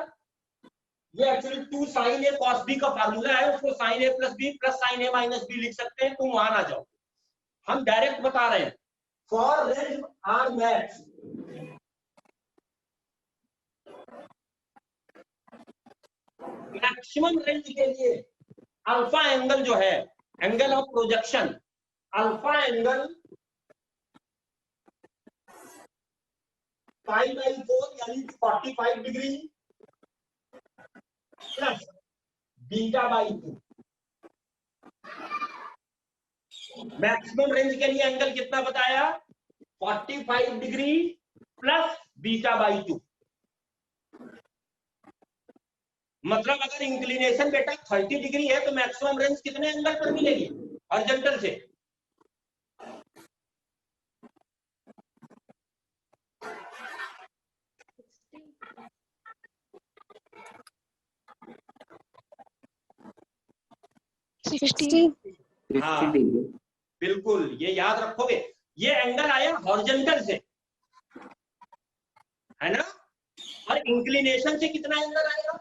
ये actually 2 sin a cos b का फार्मूला है, उसको sin a plus b plus sin a minus b लिख सकते हैं, तुम वहां ना जाओ, हम डायरेक्ट बता रहे हैं। For range R max, maximum range के लिए अल्फा एंगल जो है, angle of projection, alpha angle 5/4 यानी 45 डिग्री प्लस β/2। मैक्सिमम रेंज के लिए एंगल कितना बताया? 45 डिग्री प्लस β/2। मतलब अगर इंक्लिनेशन बेटा 30 डिग्री है तो मैक्सिमम रेंज कितने एंगल पर मिलेगी? हॉरिजॉन्टल से। हाँ बिल्कुल, ये याद रखोगे। ये एंगल आया हॉरिजॉन्टल से, है ना? और इंक्लिनेशन से कितना एंगल आएगा?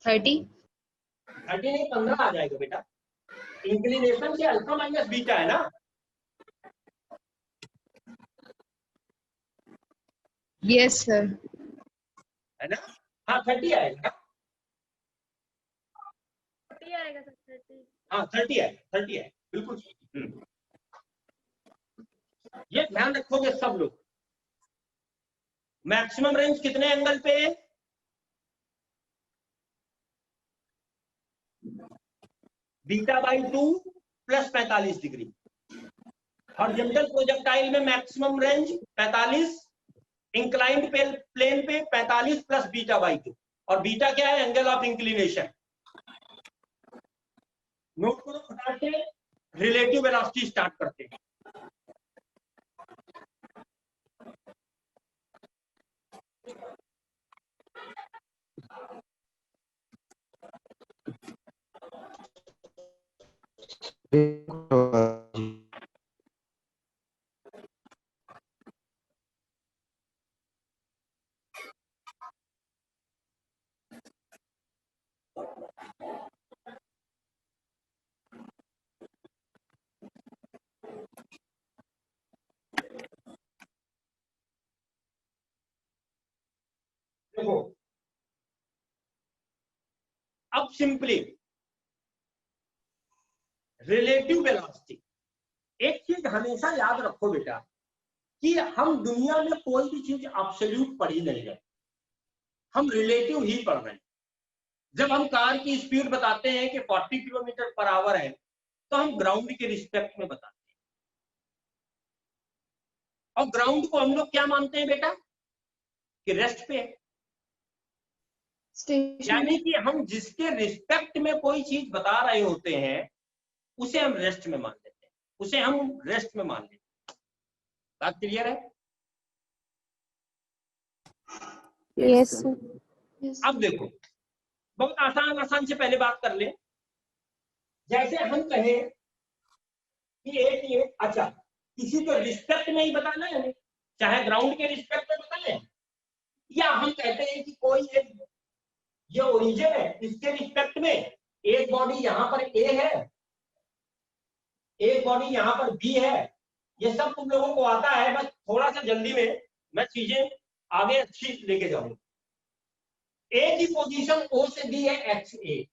30 नहीं, 15 आ जाएगा बेटा। इंक्लिनेशन से अल्फा माइनस बीटा है ना? yes sir है ना? हाँ 30 आएगा। 30 आएगा सर, 30। हाँ 30 है, 30 है बिल्कुल। ये ध्यान रखोगे सब लोग। मैक्सिमम रेंज कितने एंगल पे है? β/2 प्लस 45 डिग्री। हॉरिजॉन्टल प्रोजेक्टाइल में मैक्सिमम रेंज 45, इंक्लाइंड प्लेन पे 45 प्लस β/2। और बीटा क्या है? Angle of inclination. नोट करो फटाफट से, रिलेटिव वेलोसिटी स्टार्ट करते हैं। देखो अब सिंपली रिलेटिव वेलोसिटी। एक चीज हमेशा याद रखो बेटा कि हम दुनिया में कोई भी चीज एब्सोल्यूट पढ़ ही नहीं रहे, हम रिलेटिव ही पढ़ रहे हैं। जब हम कार की स्पीड बताते हैं कि 40 किलोमीटर पर आवर है तो हम ग्राउंड के रिस्पेक्ट में बताते हैं। और ग्राउंड को हम लोग क्या मानते हैं बेटा? कि रेस्ट पे है। यानी कि हम जिसके रिस्पेक्ट में कोई चीज बता रहे होते हैं उसे हम रेस्ट में मान लेते हैं, उसे हम रेस्ट में मान लेते हैं। बात क्लियर है? yes अब देखो बहुत आसान आसान से पहले बात कर ले। जैसे हम कहें कि एक ये अच्छा किसी को रिस्पेक्ट में ही बताना है, चाहे ग्राउंड के रिस्पेक्ट में बताएं, या हम कहते हैं कि कोई एक ये ओरिजिन है इसके रिस्पेक्ट में एक बॉडी यहाँ पर ए है, एक बॉडी यहाँ पर बी है। ये सब तुम लोगों को आता है, बस थोड़ा सा जल्दी में मैं चीजें आगे अच्छी लेके जाऊंगा। ए की पोजीशन ओ से दी है एक्स ए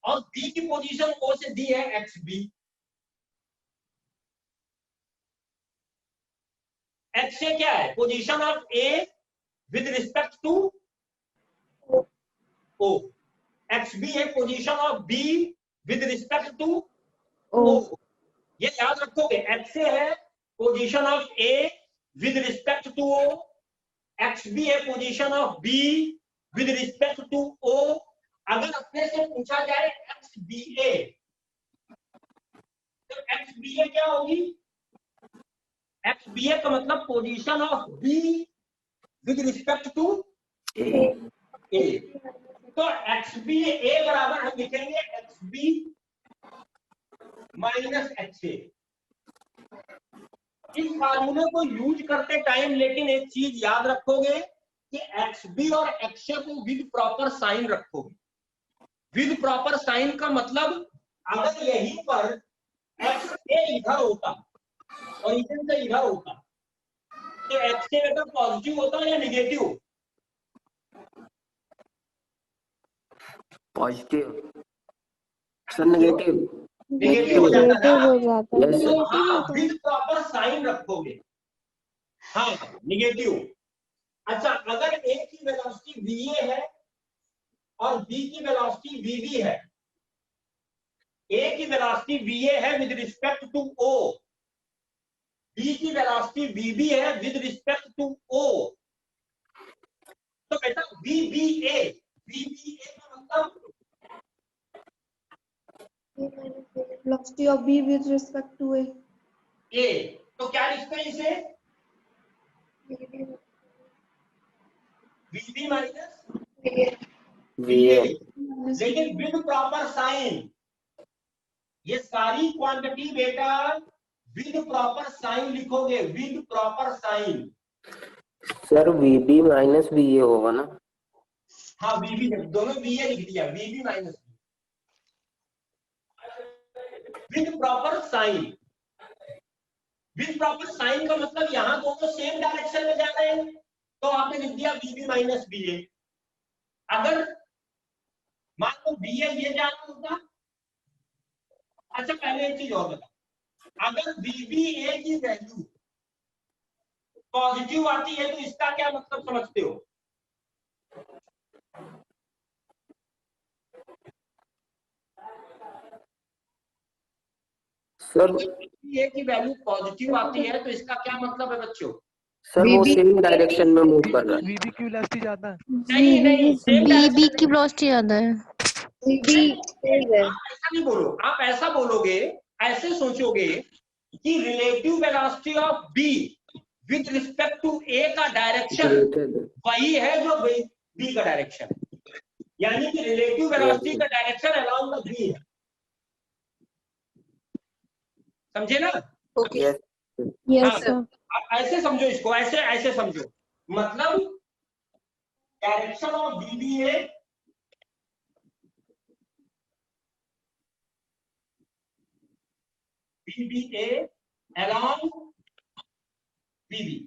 और बी की पोजीशन ओ से दी है एक्स बी। एक्स ए क्या है? Position of A with respect to O. X B है position of B with respect to O. ये याद रखोगे। एक्स ए है position of A with respect to O, x B है position of B with respect to O. अगर अपने से पूछा जाए एक्स बी ए तो एक्स बी ए क्या होगी? एक्स बी ए का मतलब position of B with respect to A. तो एक्स बी ए बराबर हम लिखेंगे x B minus x A. इस फार्मूले को यूज करते टाइम लेकिन एक चीज याद रखोगे कि एक्स बी और एक्स ए को विद प्रॉपर साइन रखोगे। विद प्रॉपर साइन का मतलब अगर यहीं पर एक्स ए इधर होता और इधर से इधर होता तो एक्स ए बेटा पॉजिटिव होता या negative? Positive sir, negative. Negative हो जाता नेगेटिव है हो जाता है। Yes, sir. तो हाँ विद प्रॉपर साइन रखोगे, हाँ निगेटिव। अच्छा अगर ए की वेलोसिटी va है और बी की वेलोसिटी vb है, ए की वेलोसिटी va है with respect to O, B की वेलोसिटी vb है विद रिस्पेक्ट टू ओ, तो बेटा vba का मतलब velocity of B with respect to A. ए, तो क्या लिखते हैं इसे vb माइनस VA. लेकिन विद प्रॉपर साइन, ये सारी क्वांटिटी बेटा विद प्रॉपर साइन लिखोगे, with proper sign. Sir VB minus VA होगा ना? हाँ वीबी दोनों VA लिख दिया, VB minus with proper sign. With proper sign का मतलब यहाँ दोनों सेम डायरेक्शन में जा रहे हैं, तो आपने लिख दिया वीबी माइनस VA। अगर मान लो VA ये जाना होता, अच्छा पहले एक चीज और बता, अगर VBA की वैल्यू पॉजिटिव आती है तो इसका क्या मतलब समझते हो? सर VBA की वैल्यू पॉजिटिव आती है तो इसका क्या मतलब है बच्चों? सर वो VB सेम डायरेक्शन में मूव कर रहा है। वीबी की वेलोसिटी ज्यादा है। नहीं नहीं सेम बीबी की वेलोसिटी ज्यादा है। VB तेज है। ऐसा नहीं बोलो, आप ऐसा बोलोगे, ऐसे सोचोगे कि relative velocity of B with respect to A का डायरेक्शन वही है जो बी का डायरेक्शन है, यानी कि रिलेटिव वेलोसिटी का डायरेक्शन अलोंग द बी है, समझे ना? Okay Yes. यस हाँ, सर। ऐसे समझो इसको, ऐसे ऐसे समझो, मतलब direction of VBA VBA along VB,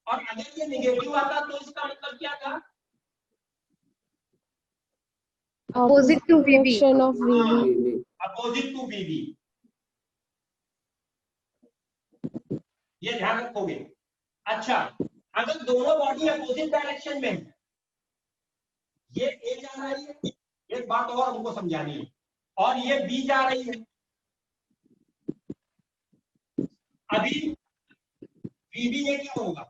और अगर ये नेगेटिव आता तो इसका मतलब क्या था? Opposite to VB. Direction of VB. VB. Opposite to VB, ये ध्यान रखोगे। अच्छा अगर दोनों बॉडी अपोजिट डायरेक्शन में है, ये ए जा रही है, एक बात और हमको समझानी है, और ये बी जा रही है, अभी बीबी ये क्या होगा?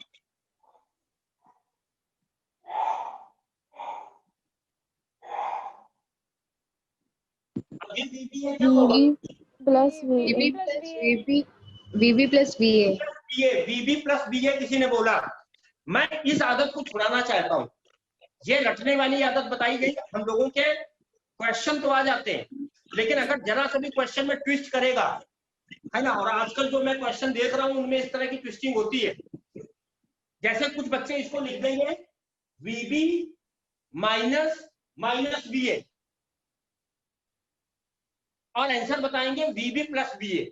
अभी बीबी ये क्या होगा? VB plus VB VA। plus VB. VB plus VA. बीबी प्लस बीए किसी ने बोला, मैं इस आदत को छुड़ाना चाहता हूं। ये रटने वाली आदत बताई गई, हम लोगों के क्वेश्चन तो आ जाते हैं, लेकिन अगर जरा सा भी क्वेश्चन में ट्विस्ट करेगा, है ना, और आजकल जो मैं क्वेश्चन देख रहा हूं उनमें इस तरह की ट्विस्टिंग होती है, जैसे कुछ बच्चे इसको लिख देंगे VB माइनस माइनस BA और आंसर बताएंगे VB प्लस BA।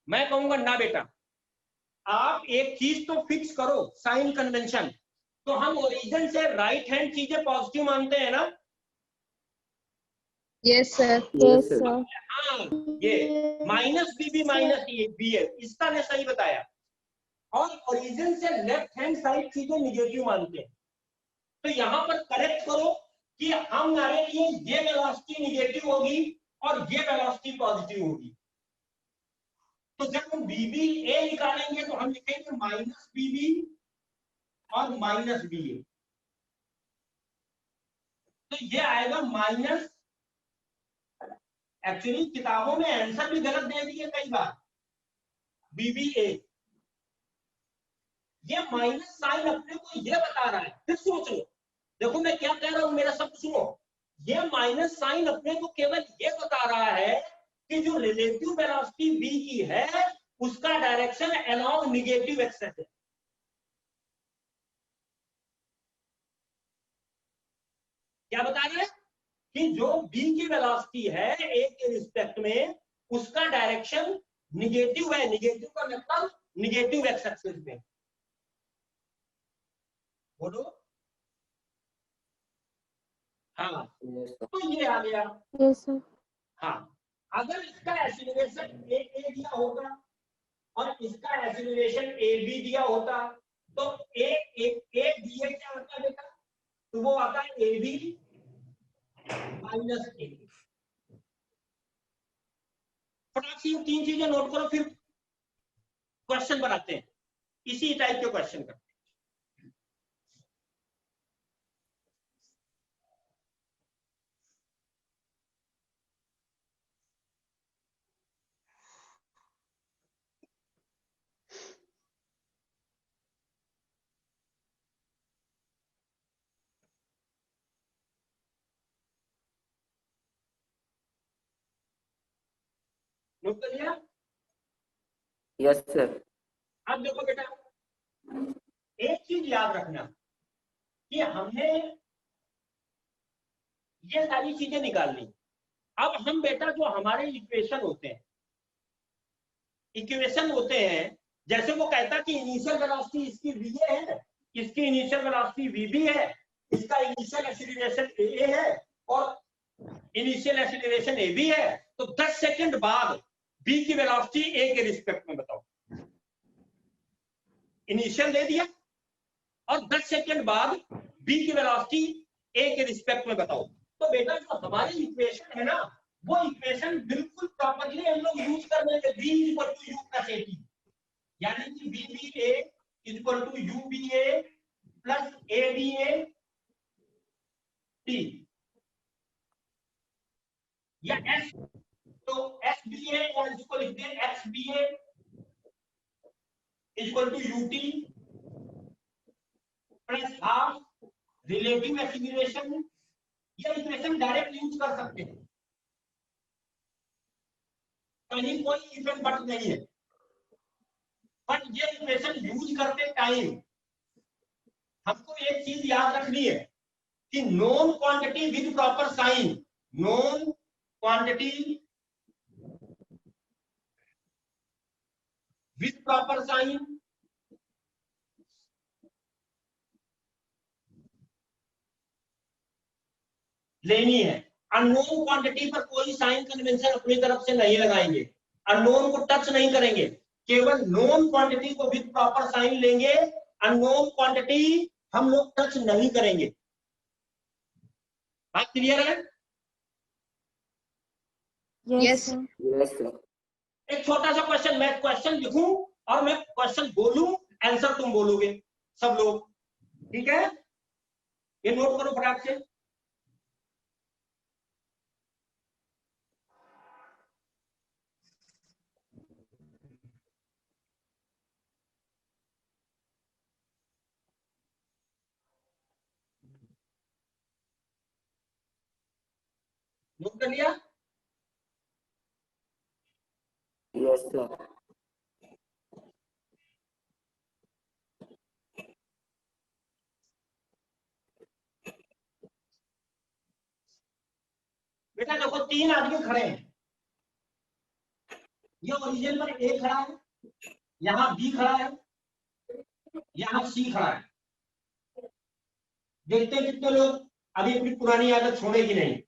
मैं कहूंगा ना बेटा, आप एक चीज तो फिक्स करो, साइन कन्वेंशन, तो हम ओरिजिन से राइट हैंड चीजें पॉजिटिव मानते हैं ना? Yes sir. Yes sir. हाँ, ये माइनस बीबी माइनस BA, इसका ने सही बताया, और ओरिजिन से लेफ्ट हैंड साइड चीजें निगेटिव मानते हैं, तो यहां पर करेक्ट करो कि हमारे लिए ये वेलोसिटी निगेटिव होगी और ये वेलोसिटी पॉजिटिव होगी। तो जब हम BBA निकालेंगे तो हम लिखेंगे माइनस BB और माइनस BA, तो ये आएगा माइनस, एक्चुअली किताबों में आंसर भी गलत दे दिए कई बार, BBA। ये माइनस साइन अपने को ये बता रहा है, फिर सोच लो, देखो मैं क्या कह रहा हूं, मेरा शब्द सुनो, ये माइनस साइन अपने को केवल ये बता रहा है कि जो रिलेटिव वेलोसिटी v की है उसका डायरेक्शन अलोंग नेगेटिव एक्सेस है। क्या बता रहे हैं कि जो v की वेलोसिटी है a के रिस्पेक्ट में उसका डायरेक्शन निगेटिव है, निगेटिव का मतलब निगेटिव एक्स एक्सिस में। बोलो हाँ, Yes, sir. तो ये आ गया। Yes sir. हाँ, अगर इसका एसिमिलेशन ए दिया होगा और इसका एसिमिलेशन ए बी दिया होता तो ए दिए क्या आता है बेटा, तो वो आता है ए बी माइनस ए। फटाक से ये तीन चीजें नोट करो, फिर क्वेश्चन बनाते हैं, इसी टाइप के क्वेश्चन करते हैं। नोट कर लिया? Yes, sir. अब देखो बेटा, एक चीज याद रखना कि हमने ये सारी चीजें निकालनी। अब हम बेटा जो हमारे इक्वेशन होते हैं, जैसे वो कहता कि इनिशियल वेलोसिटी इसकी वीए है, इसकी इनिशियल वेलोसिटी वीबी है, इसका इनिशियल एक्सीलरेशन ए है और इनिशियल एक्सीलरेशन ए बी है, तो 10 सेकंड बाद बी की वेलोसिटी ए के रिस्पेक्ट में बताओ। इनिशियल दे दिया और 10 सेकंड बाद बी की वेलोसिटी ए के रिस्पेक्ट में बताओ। तो बेटा जो हमारी इक्वेशन है ना, वो इक्वेशन बिल्कुल प्रॉपर्ली हम लोग यूज कर रहे हैं, v equal to u plus at, यानी कि vba equal to uba plus aba t, या s, तो sba और इसको लिख दें xba equal to ut plus half relative acceleration. ये इक्वेशन डायरेक्ट यूज कर सकते हैं, कहीं कोई इफेक्ट बट नहीं है, बट ये इक्वेशन यूज करते टाइम हमको एक चीज याद रखनी है कि known quantity with proper sign, known quantity with proper sign लेनी है। अननोन क्वांटिटी पर कोई साइन कन्वेंशन अपनी तरफ से नहीं लगाएंगे, अननोन को टच नहीं करेंगे, केवल नोन क्वांटिटी को विद प्रॉपर साइन लेंगे, अननोन क्वांटिटी हम लोग टच नहीं करेंगे। बात क्लियर है? Yes. सर। Yes, sir. एक छोटा सा क्वेश्चन, मैं क्वेश्चन लिखूं और मैं क्वेश्चन बोलूं, आंसर तुम बोलोगे सब लोग, ठीक है? ये नोट करो फटाक से। नोट कर लिया? Yes, sir. बेटा देखो, तीन आदमी खड़े हैं, ये ओरिजिन पर ए खड़ा है, यहाँ बी खड़ा है, यहाँ सी खड़ा है। देखते हैं कितने लोग अभी अपनी पुरानी आदत छोड़ेगी नहीं।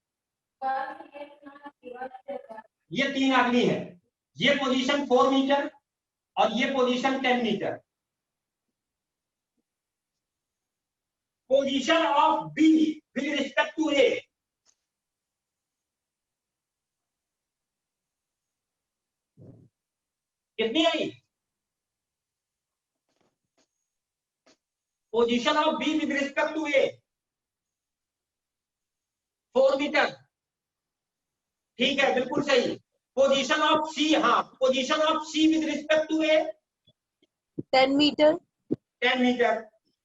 ये तीन आदमी है, ये पोजीशन 4 मीटर और ये position 10 meter. Position of B with respect to A, कितनी आई? Position of B with respect to A 4 meter, ठीक है, बिल्कुल सही। पोजीशन ऑफ सी, हाँ, position of C with respect to A 10 meter. 10 meter.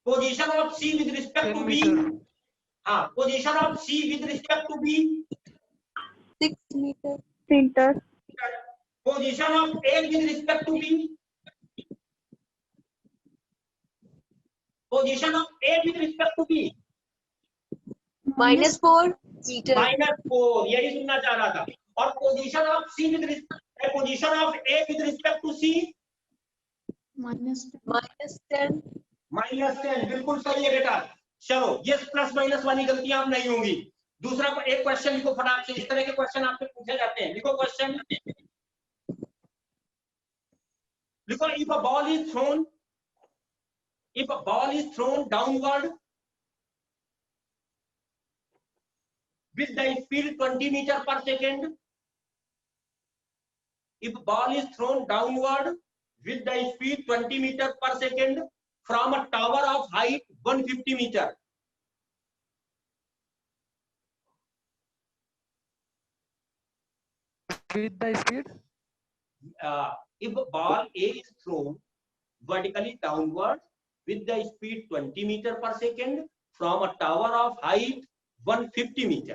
Position of C with respect to B, हाँ, position of C with respect to B 6 meter. Printer. Position of A with respect to B, position of A with respect to B -4 meter. -4, यही सुनना चाह रहा था। और position of C with respect, position of A with respect to C -10. -10, बिल्कुल सही है बेटा। चलो, ये प्लस माइनस वाली गलतियां अब नहीं होंगी। दूसरा एक क्वेश्चन लिखो फटाक से, इस तरह के क्वेश्चन आपसे पूछे जाते हैं। लिखो क्वेश्चन, लिखो if a ball is throne, if a ball is thrown downward with the speed 20 meter per second, if a ball is thrown downward with the speed 20 meter per second from a tower of height 150 meter, with the speed, if a ball A is thrown vertically downward with the speed 20 meter per second from a tower of height 150 meter,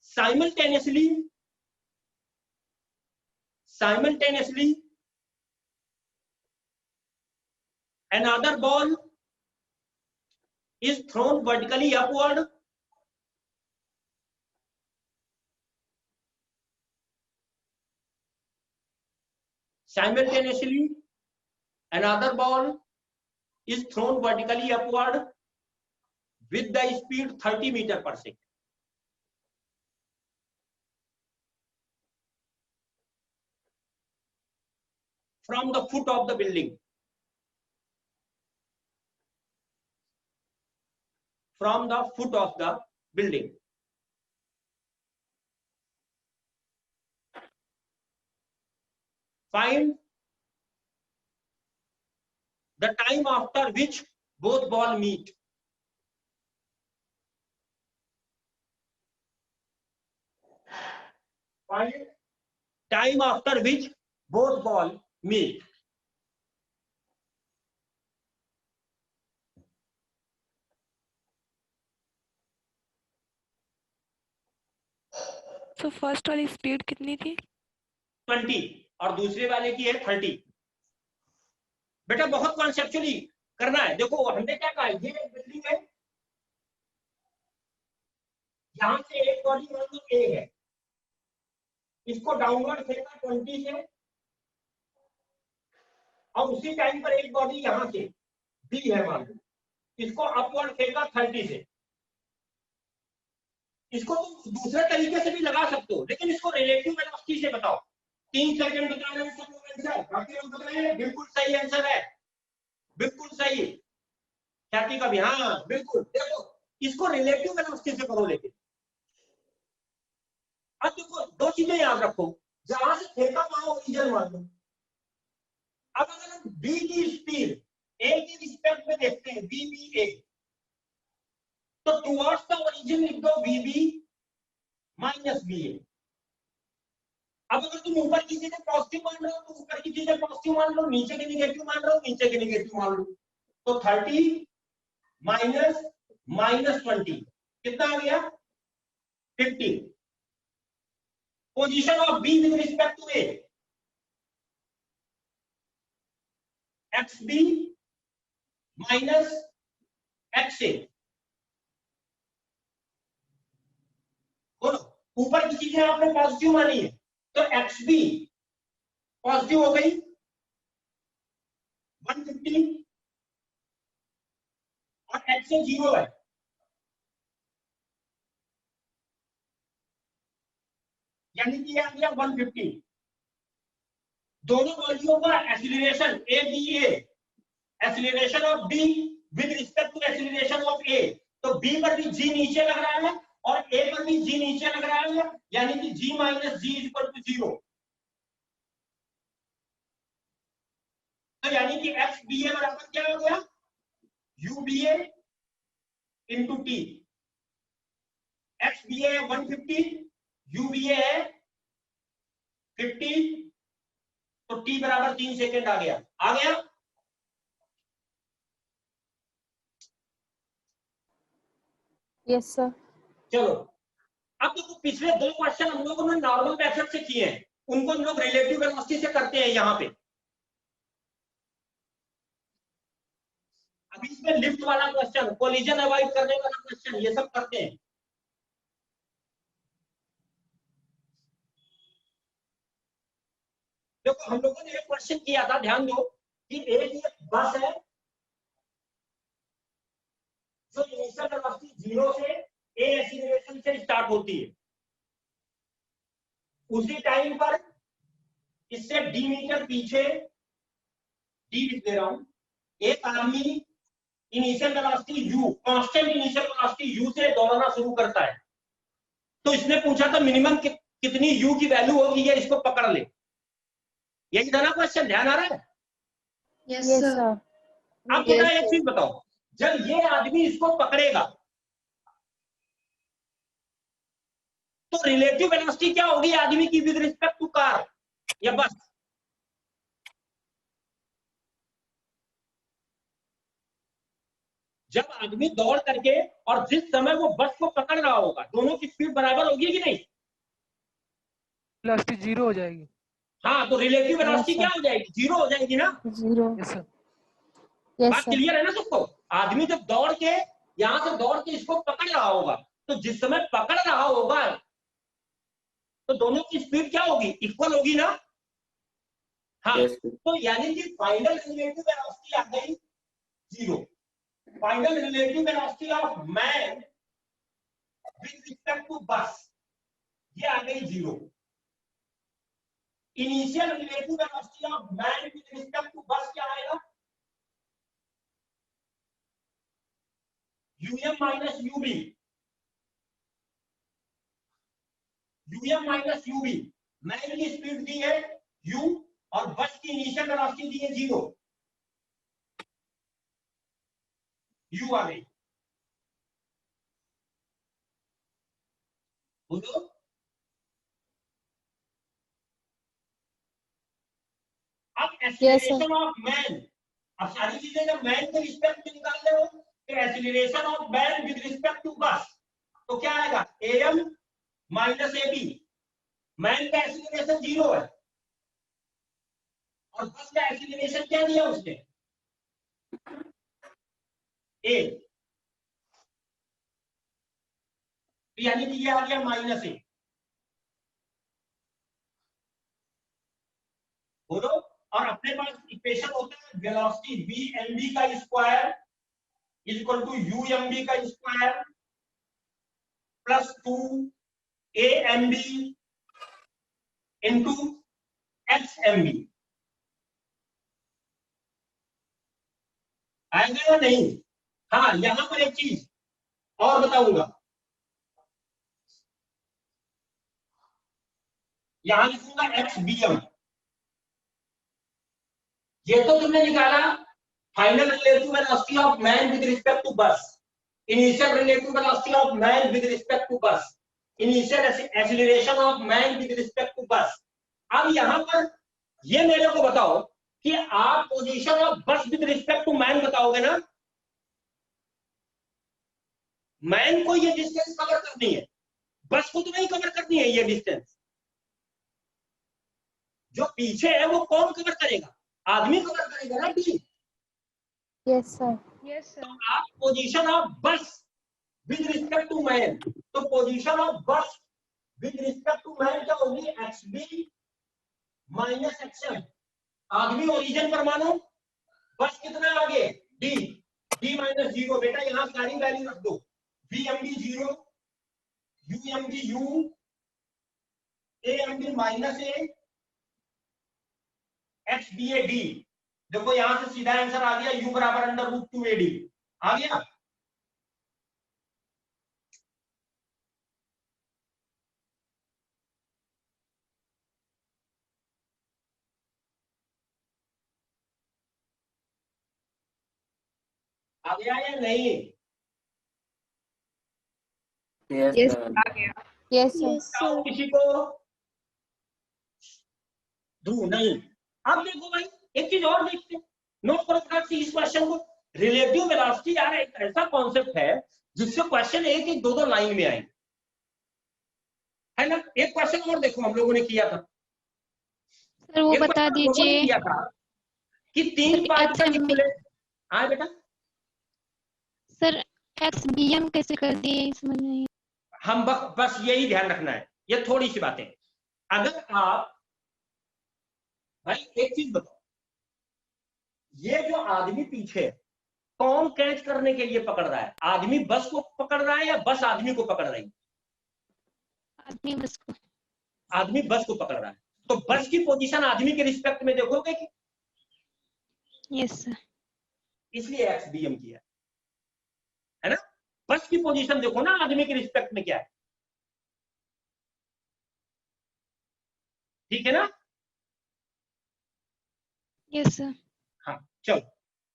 simultaneously another ball is thrown vertically upward simultaneously another ball is thrown vertically upward with the speed 30 meter per second. From the foot of the building. From the foot of the building. Find the time after which both balls meet. Find time after which both balls meet. तो first वाली speed कितनी थी? 20 और दूसरे वाले की है 30। बेटा बहुत कॉन्सेप्चुअली करना है। देखो हमने क्या कहा, ये एक बिल्डिंग है, यहां से एक बॉडी मान लो ए है, इसको डाउनवर्ड फेंका 20 से, और उसी टाइम पर एक बॉडी यहां से बी है मान लो, इसको अपवर्ड फेंका 30 से। इसको तुम दूसरे तरीके से भी लगा सकते हो, लेकिन इसको रिलेटिव वेलोसिटी से बताओ। 3 सेकंड बता रहे हैं सब लोग आंसर, बाकी लोग बता रहे हैं बिल्कुल सही आंसर है, बिल्कुल सही। ख्याति का भी हाँ बिल्कुल। देखो इसको रिलेटिव वेलोसिटी से करो, लेकिन अब देखो दो चीजें याद रखो, जहां से फेंका वहां ओरिजिन मान लो। अब अगर हम बी की स्पीड ए के रिस्पेक्ट में देखते हैं, बी बी ए, तो टुवर्ड्स द ओरिजिन लिख दो बी बी माइनस बी ए। अब अगर तुम ऊपर की चीजें पॉजिटिव मान रहे हो तो ऊपर की चीजें पॉजिटिव मान लो, नीचे की नेगेटिव मान रहे हो नीचे की नेगेटिव मान लो। तो 30 माइनस -20 कितना आ गया? 50। Position of B with respect to A, x B minus x A. बोलो ऊपर की चीजें आपने पॉजिटिव मानी है, तो एक्स बी पॉजिटिव हो गई 150 और एक्स ए 0 है, यानी कि आ गया 150। दोनों बॉडियों का acceleration A B A, acceleration of B with respect to acceleration of A, तो बी पर भी जी नीचे लग रहा है और ए पर भी जी नीचे लग रहा है, यानी कि g minus g is equal to 0। तो यानी कि एक्स बी ए बराबर क्या हो गया? U B A into t. X B A 150, u B A है 50, तो टी बराबर 3 सेकेंड आ गया। आ गया? Yes sir. चलो अब देखो पिछले 2 क्वेश्चन हम लोगों ने नॉर्मल मेथड से किए हैं, उनको हम लोग रिलेटिव वेलोसिटी से करते हैं यहाँ पे। अभी इसमें लिफ्ट वाला क्वेश्चन, कोलिजन अवॉइड करने वाला क्वेश्चन, ये सब करते हैं। देखो हम लोगों ने एक क्वेश्चन किया था, ध्यान दो कि एक बस है जो इनिशियल वेलोसिटी 0 से ए एक्सीलरेशन से स्टार्ट होती है, उसी टाइम पर इससे डी मीटर पीछे, डी लिख दे रहा हूं, एक आदमी initial velocity you, constant initial velocity you से दौड़ना शुरू करता है। तो इसने पूछा था मिनिमम कितनी यू की वैल्यू होगी, ये इसको पकड़ ले। यही था ना क्वेश्चन, ध्यान आ रहा है? Yes, Yes, sir. sir. अब बेटा एक चीज बताओ, जब ये आदमी इसको पकड़ेगा तो रिलेटिव वेलोसिटी क्या होगी आदमी की विद रिस्पेक्ट टू कार या बस? जब आदमी दौड़ करके और जिस समय वो बस को पकड़ रहा होगा, दोनों की स्पीड बराबर होगी कि नहीं? वेलोसिटी 0 हो जाएगी। हाँ, तो रिलेटिव वेलोसिटी Yes, क्या हो जाएगी? 0 हो जाएगी ना। 0. Yes sir. Yes, बात sir. क्लियर है ना सबको? आदमी जब दौड़ के यहां से दौड़ के इसको पकड़ रहा होगा, तो जिस समय पकड़ रहा होगा तो दोनों की स्पीड क्या होगी? इक्वल होगी ना। हाँ, Yes, sir. तो यानी कि फाइनल रिलेटिव वेलोसिटी आ गई 0। Final relative velocity of man with respect to bus, ये आ गई 0। Initial relative velocity of man with respect to bus क्या आएगा? U M minus U B, U M minus U B. Man की स्पीड दी है यू और बस की इनिशियल वेलोसिटी दी है 0। यू आ गई, बोलो। अब एक्सीलरेशन ऑफ मैन, अब सारी चीजें जब मैन के रिस्पेक्ट में निकाल रहे हो तो acceleration of man with respect to bus तो क्या आएगा? M minus A B. Man का एक्सीलरेशन 0 है और बस का एक्सीलरेशन क्या दिया उसने? ए, यानी कि ये आ गया माइनस ए। बोलो। और अपने पास इक्वेशन होता है वेलोसिटी वी एम बी का square is equal to u M B का square plus 2 a M B into x M B. आएगा या नहीं? हाँ, यहां पर एक चीज और बताऊंगा, यहां लिखूंगा एक्स बी एम। ये तो तुमने निकाला final relative velocity of man with respect to bus, initial relative velocity of man with respect to bus, initial acceleration of man with respect to bus. अब यहां पर ये मेरे को बताओ कि आप position of bus with respect to man बताओगे ना? मैन को ये डिस्टेंस कवर करनी है, बस को तो नहीं कवर करनी है ये डिस्टेंस। जो पीछे है वो कौन कवर करेगा? आदमी कवर करेगा ना D. Yes, sir. Yes, sir. तो आप position of bus with respect to man, तो position of bus with respect to man क्या होगी? X B minus X M. आदमी ओरिजिन पर मानो, बस कितना आगे? D, D minus 0। बेटा यहां सारी वैल्यू रख दो, V M B 0, U M B U, A M B minus A, x B A D. देखो यहां से सीधा आंसर आ गया, u बराबर अंडर रूट 2 ए डी आ गया। आ गया या नहीं? Yes, Yes, sir. Yes, sir. yes, बताओ sir. किसी को? ध्रुव नहीं। अब देखो भाई एक चीज और देखते हैं, नोट करो फटाक से इस क्वेश्चन को। रिलेटिव वेलोसिटी यार एक ऐसा कॉन्सेप्ट है जिससे क्वेश्चन एक एक दो दो लाइन में आए, है ना? एक क्वेश्चन और देखो हम लोगों ने किया था, सर वो एक बता क्वेश्चन हम लोगों ने दीजिए। किया था कि 3 पार्ट का XMB इक्विवेलेंट। हाँ बेटा, सर XBM कैसे कर दिए समझ नहीं। हम बस यही ध्यान रखना है, ये थोड़ी सी बातें। अगर आप भाई एक चीज बताओ, ये जो आदमी पीछे है कौन कैच करने के लिए पकड़ रहा है? आदमी बस को पकड़ रहा है या बस आदमी को पकड़ रही है? आदमी बस को। आदमी बस को पकड़ रहा है, तो बस की पोजीशन आदमी के रिस्पेक्ट में देखोगे कि? Yes sir. इसलिए XBM किया है ना। बस की पोजीशन देखो ना, आदमी के रिस्पेक्ट में क्या है, ठीक है ना। Yes sir. हाँ चलो,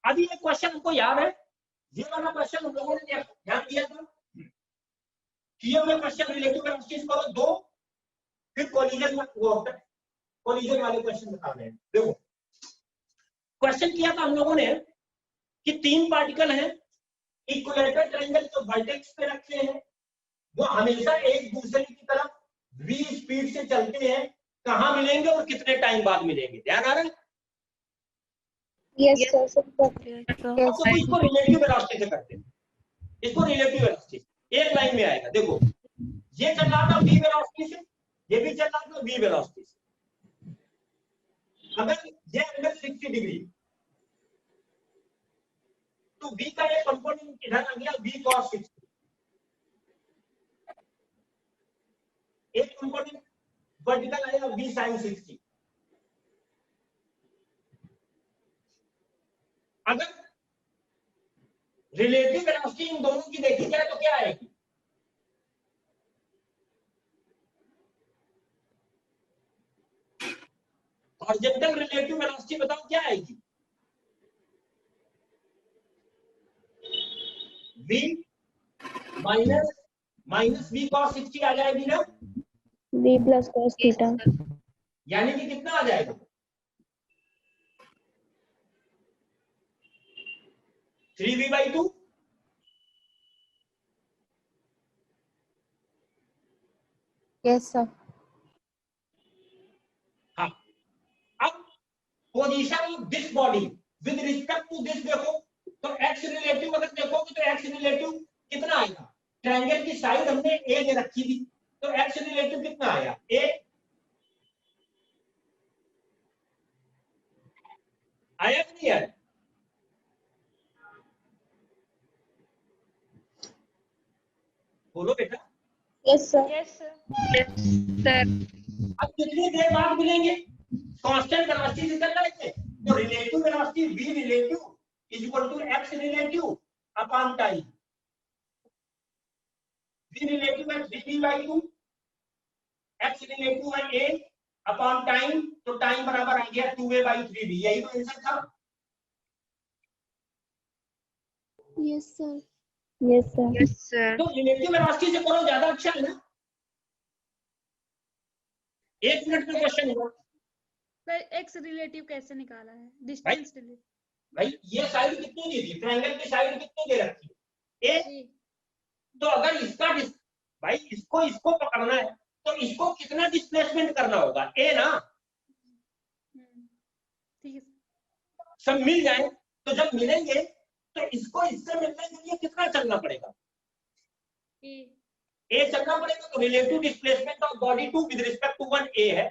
अभी ये क्वेश्चन हमको याद है, ये वाला क्वेश्चन हम लोगों ने ध्यान दिया था। किए हुए क्वेश्चन रिलेटिव वेलोसिटीज करो 2, फिर कोलिजन में कोलिजन वाले क्वेश्चन बता रहे हैं। देखो क्वेश्चन किया था हम लोगों ने कि 3 पार्टिकल हैं, इक्विलेटरल ट्रायंगल जो वर्टेक्स पे रखे हैं, वो हमेशा एक दूसरे की तरफ v स्पीड से चलते हैं, कहां मिलेंगे और कितने टाइम बाद मिलेंगे? ध्यान आ रहा है? Yes, sir. Yes, sir. तो इसको रिलेटिव वेलोसिटी से करते हैं, इसको रिलेटिव वेलोसिटी एक लाइन में आएगा। देखो ये चल रहा था v वेलोसिटी से, ये भी चल रहा था v वेलोसिटी से। अगर ये एंगल 60 डिग्री, तो v का एक कंपोनेंट इधर आ गया v cos 60, एक कंपोनेंट वर्टिकल आएगा v sin 60। अगर रिलेटिव वेलोसिटी इन दोनों की देखी जाए तो क्या आएगी? हॉरिजॉन्टल रिलेटिव वेलोसिटी बताओ क्या आएगी? v माइनस v cos 60 आ जाएगी ना, V plus cos theta. यानी कि कितना आ जाएगा? 3v/2। Yes, sir. हाँ, अब position of this body with respect to this देखो, तो x रिलेटिव अगर देखोगे तो x रिलेटिव कितना आएगा? ट्रायंगल की साइड हमने a दे रखी थी, तो x रिलेटिव कितना आया? a आया कि नहीं आया? बोलो बेटा। Yes, sir. Yes, sir. अब कितनी देर बाद मिलेंगे? कांस्टेंट वेलोसिटी से चल रहे थे, तो relative velocity v relative is equal to x relative upon time. v relative है 3v/2, x रिलेटिव है a अपॉन टाइम, तो टाइम बराबर आ गया 2a/3b। यही तो आंसर था। Yes, sir. Yes, sir. Yes, sir. तो रिलेटिव वेलोसिटी से करो, ज्यादा अच्छा है ना। 1 मिनट में क्वेश्चन हुआ। एक्स रिलेटिव कैसे निकाला है? Distance relative. भाई ये साइड कितनी दी थी? ट्रायंगल की साइड कितनी दे रखी है? a। तो अगर इसका भाई इसको पकड़ना है तो इसको कितना डिस्प्लेसमेंट करना होगा? a ना। ठीक है। सब मिल जाए, तो जब मिलेंगे तो इसको इससे मिलने के लिए कितना चलना पड़ेगा? a चलना पड़ेगा। तो relative displacement of body 2 with respect to 1 a है।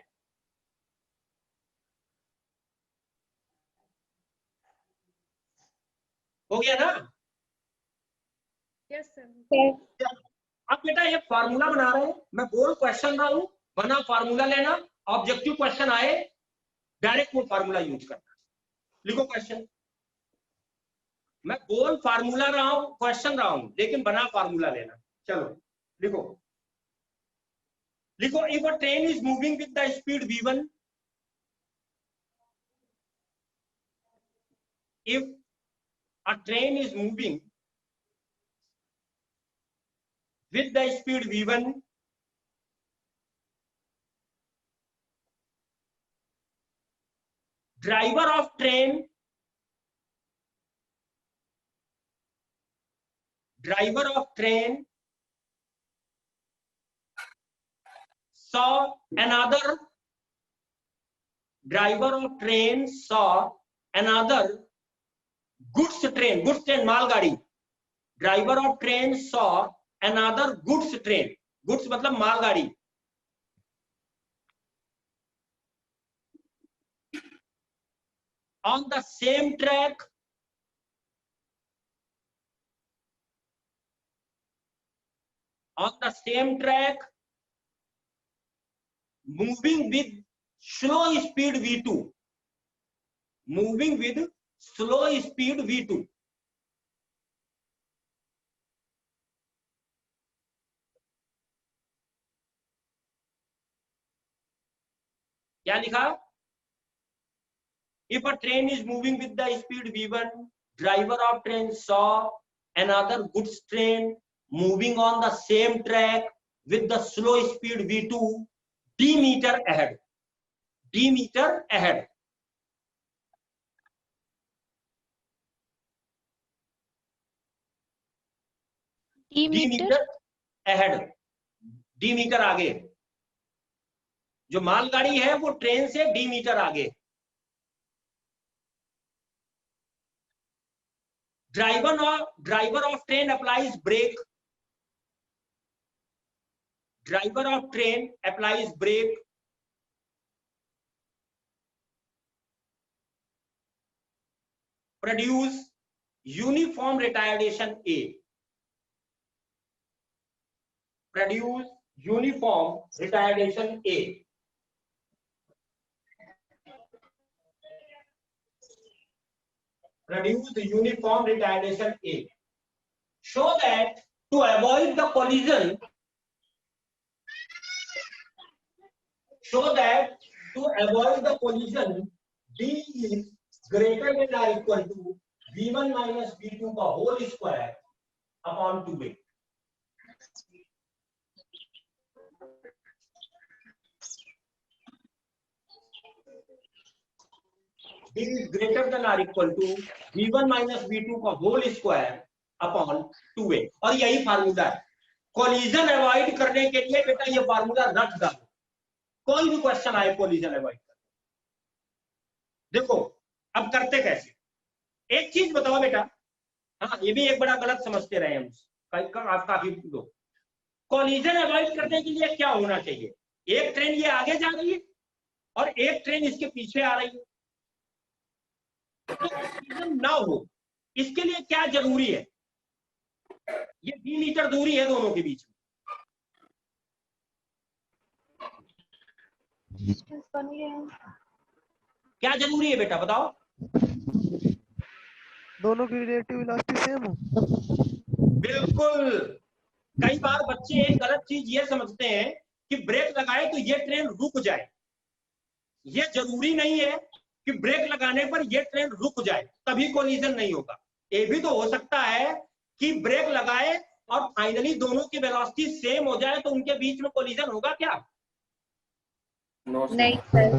हो गया ना? Yes sir. अब बेटा ये फार्मूला बना रहे हैं, मैं बोल क्वेश्चन रहा हूं, बना फार्मूला लेना, ऑब्जेक्टिव क्वेश्चन आए डायरेक्ट वो फार्मूला यूज करना। लिखो क्वेश्चन, मैं बोल फार्मूला रहा हूं, क्वेश्चन रहा हूं, लेकिन बना फार्मूला लेना। चलो लिखो, लिखो if a train is moving with the speed v1, if a train is moving with the speed v1, driver of train saw another goods train मालगाड़ी। Driver of train saw another goods train, goods मतलब मालगाड़ी, on the same track on the same track moving with slow speed v2, moving with slow speed v2. क्या लिखा? If a train is moving with the speed v1, driver of train saw another goods train moving on the same track with the slow speed v2 d meter ahead. D meter ahead. D D meter meter ahead. D metre आगे. जो मालगाड़ी है वो train से D metre आगे. Driver of train applies brake. Driver of train applies brake. Produce uniform retardation A. Produce uniform retardation A. Produce uniform retardation A. Show that to avoid the collision, D is greater than or equal to V1 minus V2 का whole square upon 2A. D is greater than or equal to V1 minus V2 का whole square upon 2A. और यही formula है. Collision avoid करने के लिए बेटा ये फार्मूला रख डालो. कोई भी क्वेश्चन आए कोलिजन अवॉइड कर. देखो अब करते कैसे. एक चीज बताओ बेटा. हाँ ये भी एक बड़ा गलत समझते रहे हम काफी लोग. कोलिजन अवॉइड करने के लिए क्या होना चाहिए. एक ट्रेन ये आगे जा रही है और एक ट्रेन इसके पीछे आ रही है. तो ना हो इसके लिए क्या जरूरी है. ये 2 मीटर दूरी है दोनों के बीच में. क्या जरूरी है बेटा बताओ. दोनों की रिलेटिव वेलोसिटी सेम हो. बिल्कुल. कई बार बच्चे एक गलत चीज ये समझते हैं कि ब्रेक लगाए तो ये ट्रेन रुक जाए. ये जरूरी नहीं है कि ब्रेक लगाने पर ये ट्रेन रुक जाए तभी कोलिजन नहीं होगा. ये भी तो हो सकता है कि ब्रेक लगाए और फाइनली दोनों की वेलोसिटी सेम हो जाए तो उनके बीच में कोलिजन होगा क्या. नहीं सर.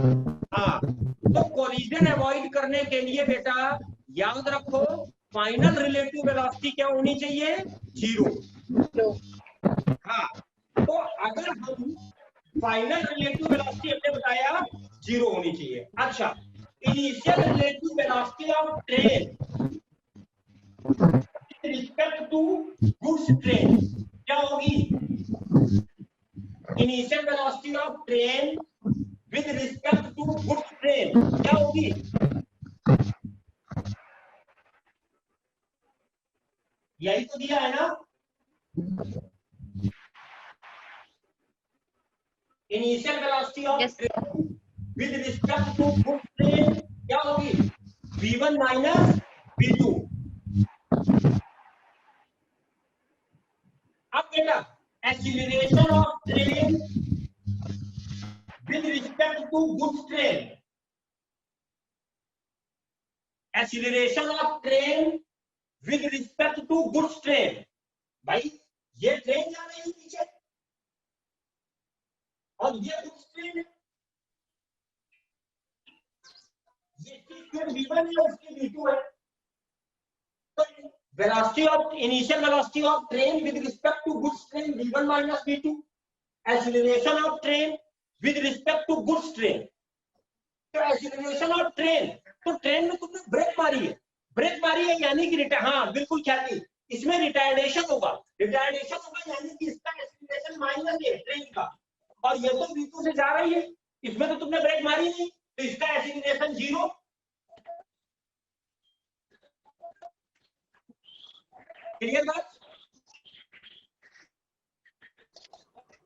हाँ तो कोलिजन अवॉइड करने के लिए बेटा याद रखो फाइनल रिलेटिव वेलोसिटी क्या होनी चाहिए. 0. हाँ तो अगर हम फाइनल रिलेटिव वेलोसिटी हमने बताया 0 होनी चाहिए. अच्छा initial relative velocity of train respect to goods train क्या होगी. Initial velocity of train with respect to goods train क्या होगी. यही तो दिया है ना. Initial velocity of train with respect to goods train क्या होगी. v1 minus v2. अब बेटा acceleration of train with respect to goods train. Acceleration of train with respect to goods train. भाई ये ट्रेन जा रही है नीचे और ये गुड्स ट्रेन है. ये v1 है उसकी v2 है. तो velocity of initial velocity of train with respect to goods train v1 minus v2. Acceleration of train with respect to goods train. तो acceleration of train तो ट्रेन में तुमने ब्रेक मारी है. ब्रेक मारी है यानी कि हाँ बिल्कुल ख्याति इसमें रिटार्डेशन होगा. रिटार्डेशन होगा यानी कि इसका एक्सीलरेशन माइनस है ट्रेन का और ये तो v2 से जा रही है. इसमें तो तुमने ब्रेक मारी नहीं तो इसका एक्सीलरेशन 0. क्लियर बात.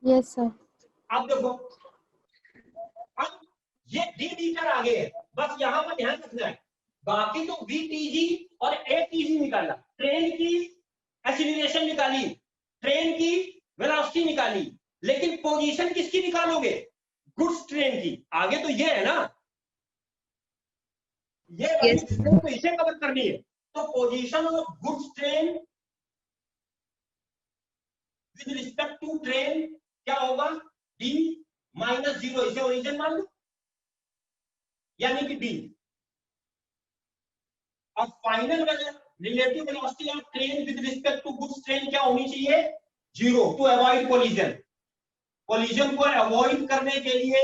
Yes, sir. अब देखो, अब ये डी मीटर आगे है, बस यहाँ पर ध्यान रखना है, बाकी तो VTG और ATG निकाला, ट्रेन की एक्सीलरेशन निकाली, ट्रेन की वेलोसिटी निकाली, लेकिन पोजीशन किसकी निकालोगे? गुड्स ट्रेन की। आगे तो ये है ना, ये Yes. तो इसे कवर करनी है, तो position of goods train with respect to train क्या होगा? D माइनस 0, इसे ओरिजिन मान लो, यानी कि D। अब final relative velocity of train with respect to goods train क्या होनी चाहिए? 0, टू अवॉइड कोलिजन। कोलिजन को अवॉइड करने के लिए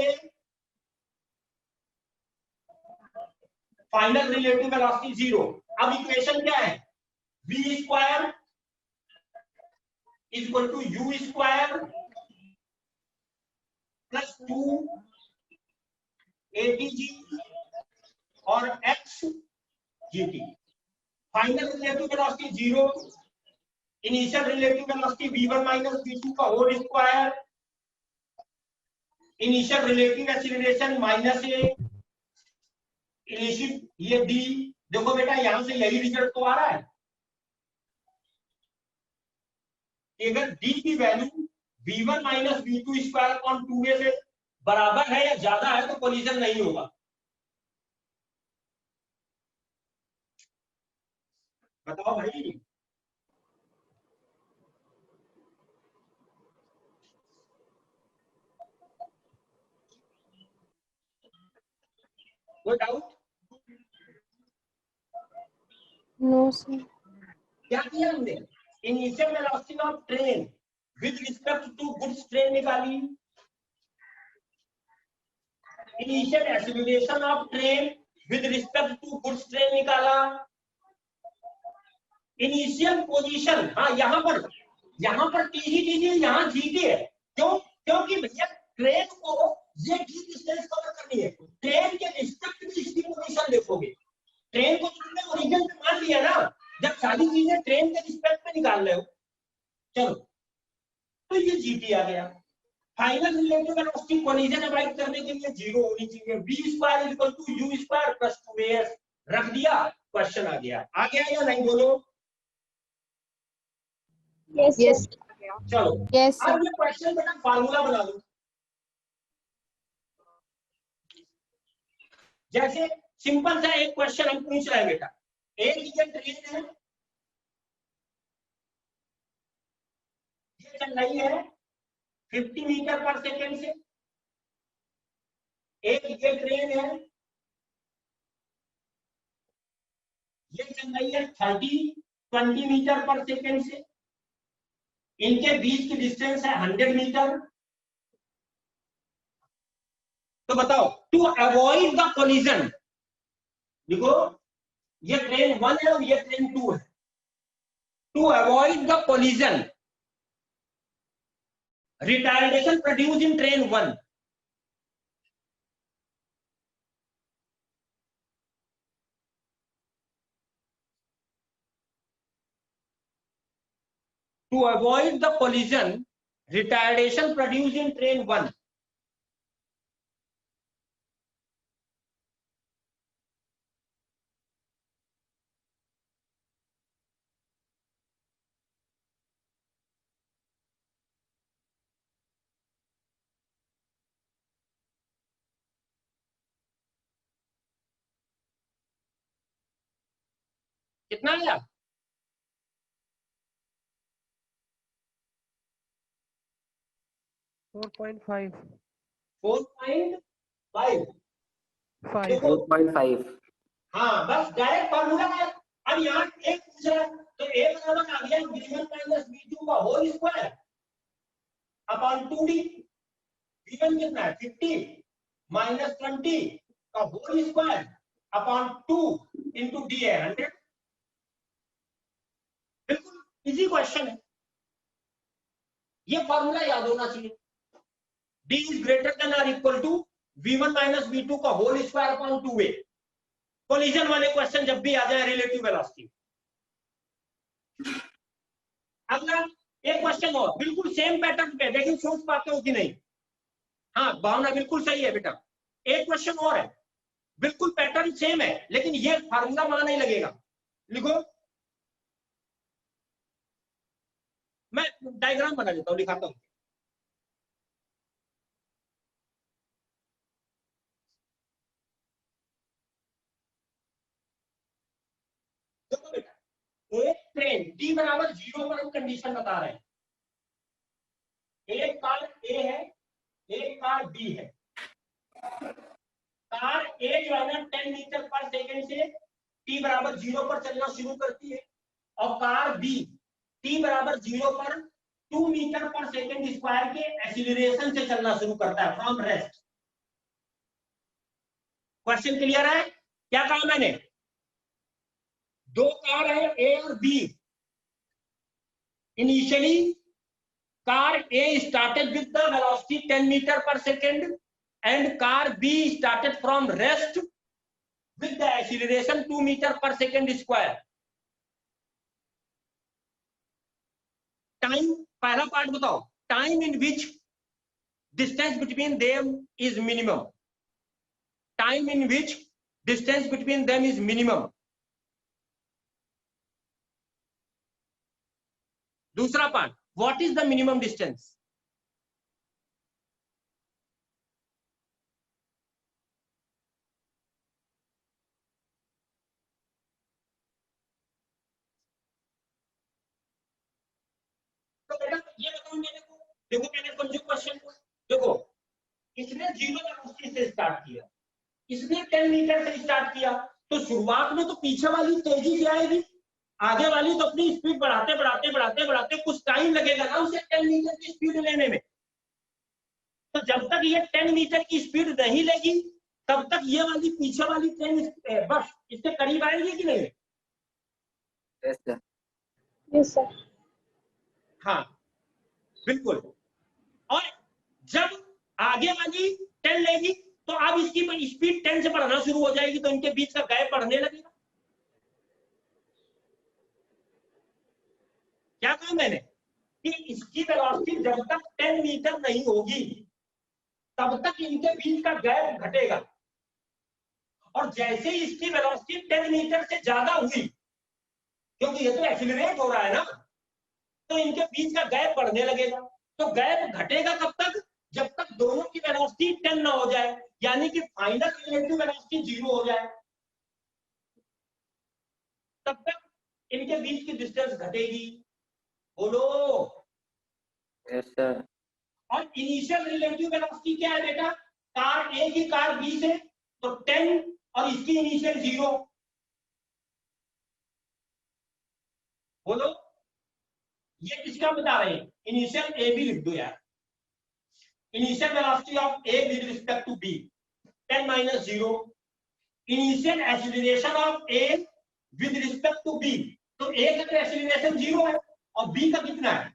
फाइनल रिलेटिव वेलोसिटी 0। अब इक्वेशन क्या है? v square is equal to u square plus 2 ATG और x GT। Final relative velocity 0, initial relative velocity v1 minus v2 का whole square, initial relative acceleration minus a, initial ये d। देखो बेटा, यहां से यही रिजल्ट तो आ रहा है कि अगर d की value v1 minus v2 square upon 2a से बराबर है या ज्यादा है तो कोलिजन नहीं होगा। बताओ भाई, कोई डाउट? No, sir. क्या किया हमने? Initial velocity of train with respect to goods train निकाली, initial acceleration of train with respect to goods train निकाला, इनिशियल पोजीशन, हाँ यहाँ पर TG यहाँ GT है। क्यों? क्योंकि भैया ट्रेन को ये डी डिस्टेंस कवर करनी है, ट्रेन के रिस्पेक्ट में इसकी पोजीशन देखोगे। ट्रेन को तुमने ओरिजिन पे मान लिया ना, जब सारी चीजें ट्रेन के रिस्पेक्ट में निकाल रहे हो, चलो तो ये GT आ गया। Final relative velocity collision avoid करने के लिए 0 होनी चाहिए। v square is equal to u square plus 2as रख दिया, क्वेश्चन आ गया या नहीं? बोलो। Yes, yes. चलो Yes, sir. अब ये क्वेश्चन बेटा फार्मूला बना दो। जैसे सिंपल सा एक क्वेश्चन हम पूछ रहे हैं बेटा, एक ये ट्रेन है, ये चल रही है 50 मीटर पर सेकेंड से, एक ये ट्रेन है, ये चल रही है 20 मीटर पर सेकेंड से, इनके बीच की डिस्टेंस है 100 मीटर। तो बताओ, टू अवॉइड द कोलिजन, देखो ये ट्रेन 1 है और ये ट्रेन 2 है, to avoid the collision retardation produce in train 1, to avoid the collision retardation produced in train 1, कितना आया? 4.5. 4.5। 4.5। हाँ, बस डायरेक्ट फॉर्मूला है। अब यहाँ एक पूछ रहा है तो एक बराबर आ गया v1 माइनस v2 का whole square upon 2d। v1 कितना है 50 माइनस 20 का whole square upon 2 into d है 100। बिल्कुल इजी क्वेश्चन है, ये फॉर्मूला याद होना चाहिए। d इज ग्रेटर देन और equal to v1 minus v2 का whole square upon 2a। Collision वाले क्वेश्चन जब भी आ जाए रिलेटिव वेलोसिटी। अगला एक क्वेश्चन और बिल्कुल सेम पैटर्न पे, लेकिन सोच पाते हो कि नहीं? हाँ भावना बिल्कुल सही है बेटा। एक क्वेश्चन और है, बिल्कुल पैटर्न सेम है, लेकिन ये फार्मूला वहां नहीं लगेगा। लिखो, मैं डायग्राम बना देता हूं, लिखाता हूं। देखो बेटा, एक ट्रेन टी बराबर 0 पर हम कंडीशन बता रहे हैं। एक कार ए है, एक कार बी है। कार ए जो है ना 10 मीटर पर सेकंड से टी बराबर 0 पर चलना शुरू करती है, और कार बी टी बराबर 0 पर 2 मीटर पर सेकंड स्क्वायर के एक्सीलरेशन से चलना शुरू करता है फ्रॉम रेस्ट। क्वेश्चन क्लियर है? क्या कहा मैंने? दो कार है ए और B. Initially car A started with the velocity 10 metre per second and car B started from rest with the acceleration 2 meter per second square. Time, पहला part बताओ, time in which distance between them is minimum. Time in which distance between them is minimum. दूसरा part, what is the minimum distance? तो बेटा ये बताओ मेरे को, देखो मैंने समझो क्वेश्चन को। देखो इसने 0 वेलोसिटी से स्टार्ट किया, इसने 10 मीटर से स्टार्ट किया, तो शुरुआत में तो पीछे वाली तेजी से आएगी, आगे वाली तो अपनी स्पीड बढ़ाते बढ़ाते बढ़ाते बढ़ाते कुछ टाइम लगेगा ना उसे 10 मीटर की स्पीड लेने में। तो जब तक ये 10 मीटर की स्पीड नहीं लेगी तब तक ये वाली पीछे वाली ट्रेन बस इसके करीब आएगी कि नहीं? Yes sir. Yes, sir. हाँ बिल्कुल। और जब आगे वाली 10 लेगी तो अब इसकी स्पीड 10 से बढ़ना शुरू हो जाएगी, तो इनके बीच का गैप बढ़ने लगेगा। क्या कहा मैंने कि इसकी वेलोसिटी जब तक 10 मीटर नहीं होगी तब तक इनके बीच का गैप घटेगा, और जैसे ही इसकी वेलोसिटी 10 मीटर से ज्यादा हुई, क्योंकि ये तो एक्सीलरेट हो रहा है ना, तो इनके बीच का गैप बढ़ने लगेगा। तो गैप घटेगा कब तक? जब तक दोनों की वेलोसिटी 10 ना हो जाए, यानी कि फाइनल रिलेटिव वेलोसिटी 0 हो जाए, तब तक इनके बीच की डिस्टेंस घटेगी। बोलो। Yes sir. और इनिशियल रिलेटिव वेलोसिटी क्या है बेटा? कार ए की कार बी से तो 10 और इसकी इनिशियल 0। बोलो, ये किसका बता रहे हैं? इनिशियल ए बी लिख दो यार। Initial velocity of A with respect to B 10 minus 0। Initial acceleration of A with respect to B, तो ए का तो एक्सीलरेशन 0 है और बी का कितना है?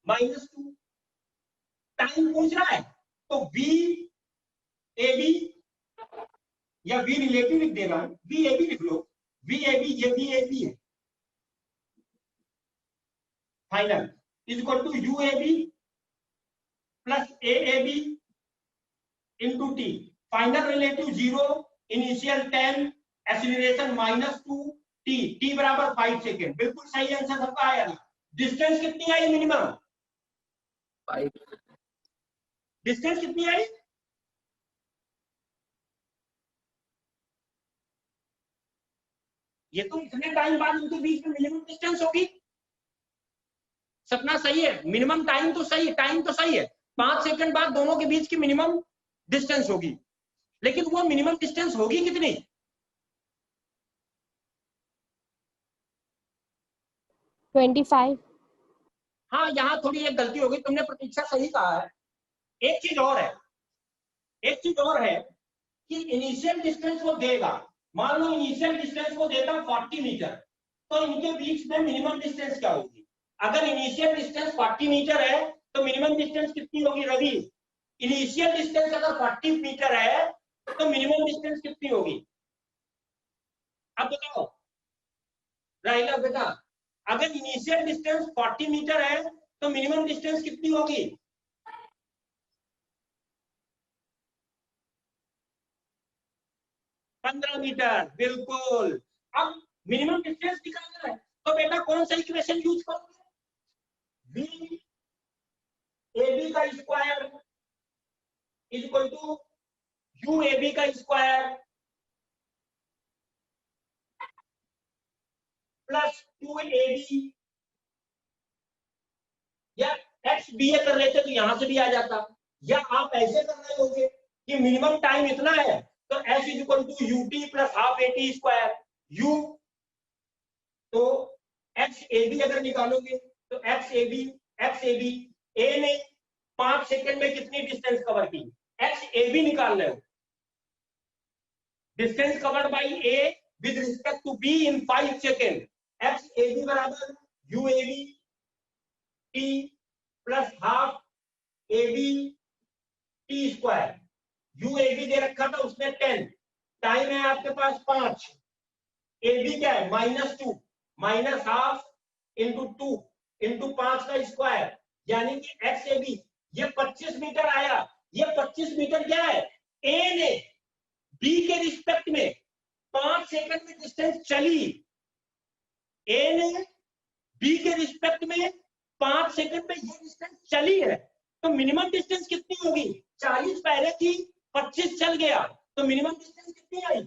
-2। टाइम पूछ रहा है तो वी ए बी या वी रिलेटिव लिख देना, वी ए बी लिख लो। वी ए बी, ये वी ए बी है final, is equal to U A B plus A B into T. Final relative 0, initial 10, acceleration -2, T बराबर 5 second. बिल्कुल सही आंसर सबका आया ना। डिस्टेंस कितनी आई मिनिमम? 5। डिस्टेंस कितनी आई? ये तो इतने टाइम बाद उनके बीच में मिनिमम डिस्टेंस होगी। सपना सही है, मिनिमम टाइम तो सही है, टाइम तो सही है, 5 सेकंड बाद दोनों के बीच की मिनिमम डिस्टेंस होगी, लेकिन वो मिनिमम डिस्टेंस होगी कितनी? 25. हाँ यहाँ थोड़ी एक गलती हो गई, तुमने प्रतीक्षा सही कहा है। एक चीज और है, एक चीज और है कि इनिशियल डिस्टेंस वो देगा। मान लो इनिशियल डिस्टेंस को देता 40 मीटर, तो इनके बीच में मिनिमम डिस्टेंस क्या होगी? अगर इनिशियल डिस्टेंस 40 मीटर है तो मिनिमम डिस्टेंस कितनी होगी रवि? इनिशियल डिस्टेंस अगर 40 मीटर है तो मिनिमम डिस्टेंस कितनी होगी? अब बताओ राहिला बेटा, अगर इनिशियल डिस्टेंस 40 मीटर है तो मिनिमम डिस्टेंस कितनी होगी? 15 मीटर। बिल्कुल। अब मिनिमम डिस्टेंस निकालना है तो बेटा कौन सा इक्वेशन यूज करोगे? v ab का square is equal to u ab का स्क्वायर प्लस 2ab, या एक्स बी ए कर लेते तो यहां से भी आ जाता, या आप ऐसे कर रहे होगे कि मिनिमम टाइम इतना है तो S is equal to U T plus half A T square U, तो एक्स ए बी अगर निकालोगे तो एक्स ए बी ए ने 5 सेकंड में कितनी डिस्टेंस कवर की? एक्स ए बी निकाल रहे हो, distance covered by A with respect to B in 5 second, x A B बराबर u A B t plus half a B t square, u A B दे रखा था उसने 10, time है आपके पास 5, ए बी क्या है -2, माइनस हाफ इंटू 2 इंटू 5 का स्क्वायर, यानी कि एक्स ए बी ये 25 मीटर आया। ये 25 मीटर क्या है? ए ने बी के रिस्पेक्ट में 5 सेकंड में डिस्टेंस चली, ए ने बी के रिस्पेक्ट में 5 सेकंड में ये डिस्टेंस चली है, तो मिनिमम डिस्टेंस कितनी होगी? 40 पहले थी, 25 चल गया, तो मिनिमम डिस्टेंस कितनी आई?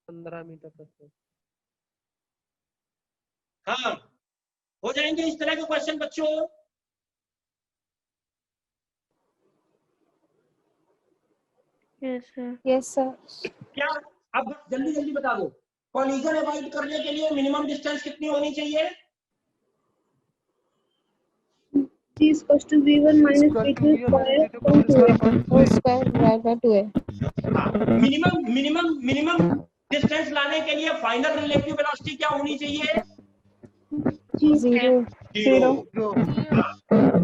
15 मीटर तक। हाँ, हो जाएंगे इस तरह के क्वेश्चन बच्चों। Yes sir. Yes, sir. क्या अब जल्दी जल्दी बता दो, कॉलिजन अवॉइड करने के लिए मिनिमम डिस्टेंस कितनी होनी चाहिए? G is equal to V1 minus V2 square upon 2A. Whole square divided by 2A. Minimum distance लाने के लिए फाइनल रिलेटिव वेलोसिटी क्या होनी चाहिए? 0. जीरो।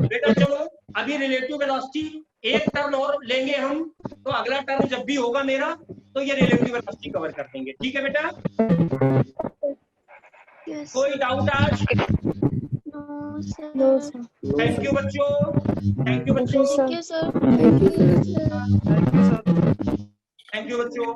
बेटा चलो अभी रिलेटिव वेलोसिटी एक टर्न और लेंगे हम, तो अगला टर्न जब भी होगा मेरा तो ये रिलेटिव वेलोसिटी कवर कर देंगे। ठीक है बेटा? Yes. कोई डाउट आज? No, sir. No, sir. Thank you बच्चों, थैंक यू Thank बच्चों, you, sir. Thank you, sir. Thank you, sir. Thank you sir. Thank you बच्चों।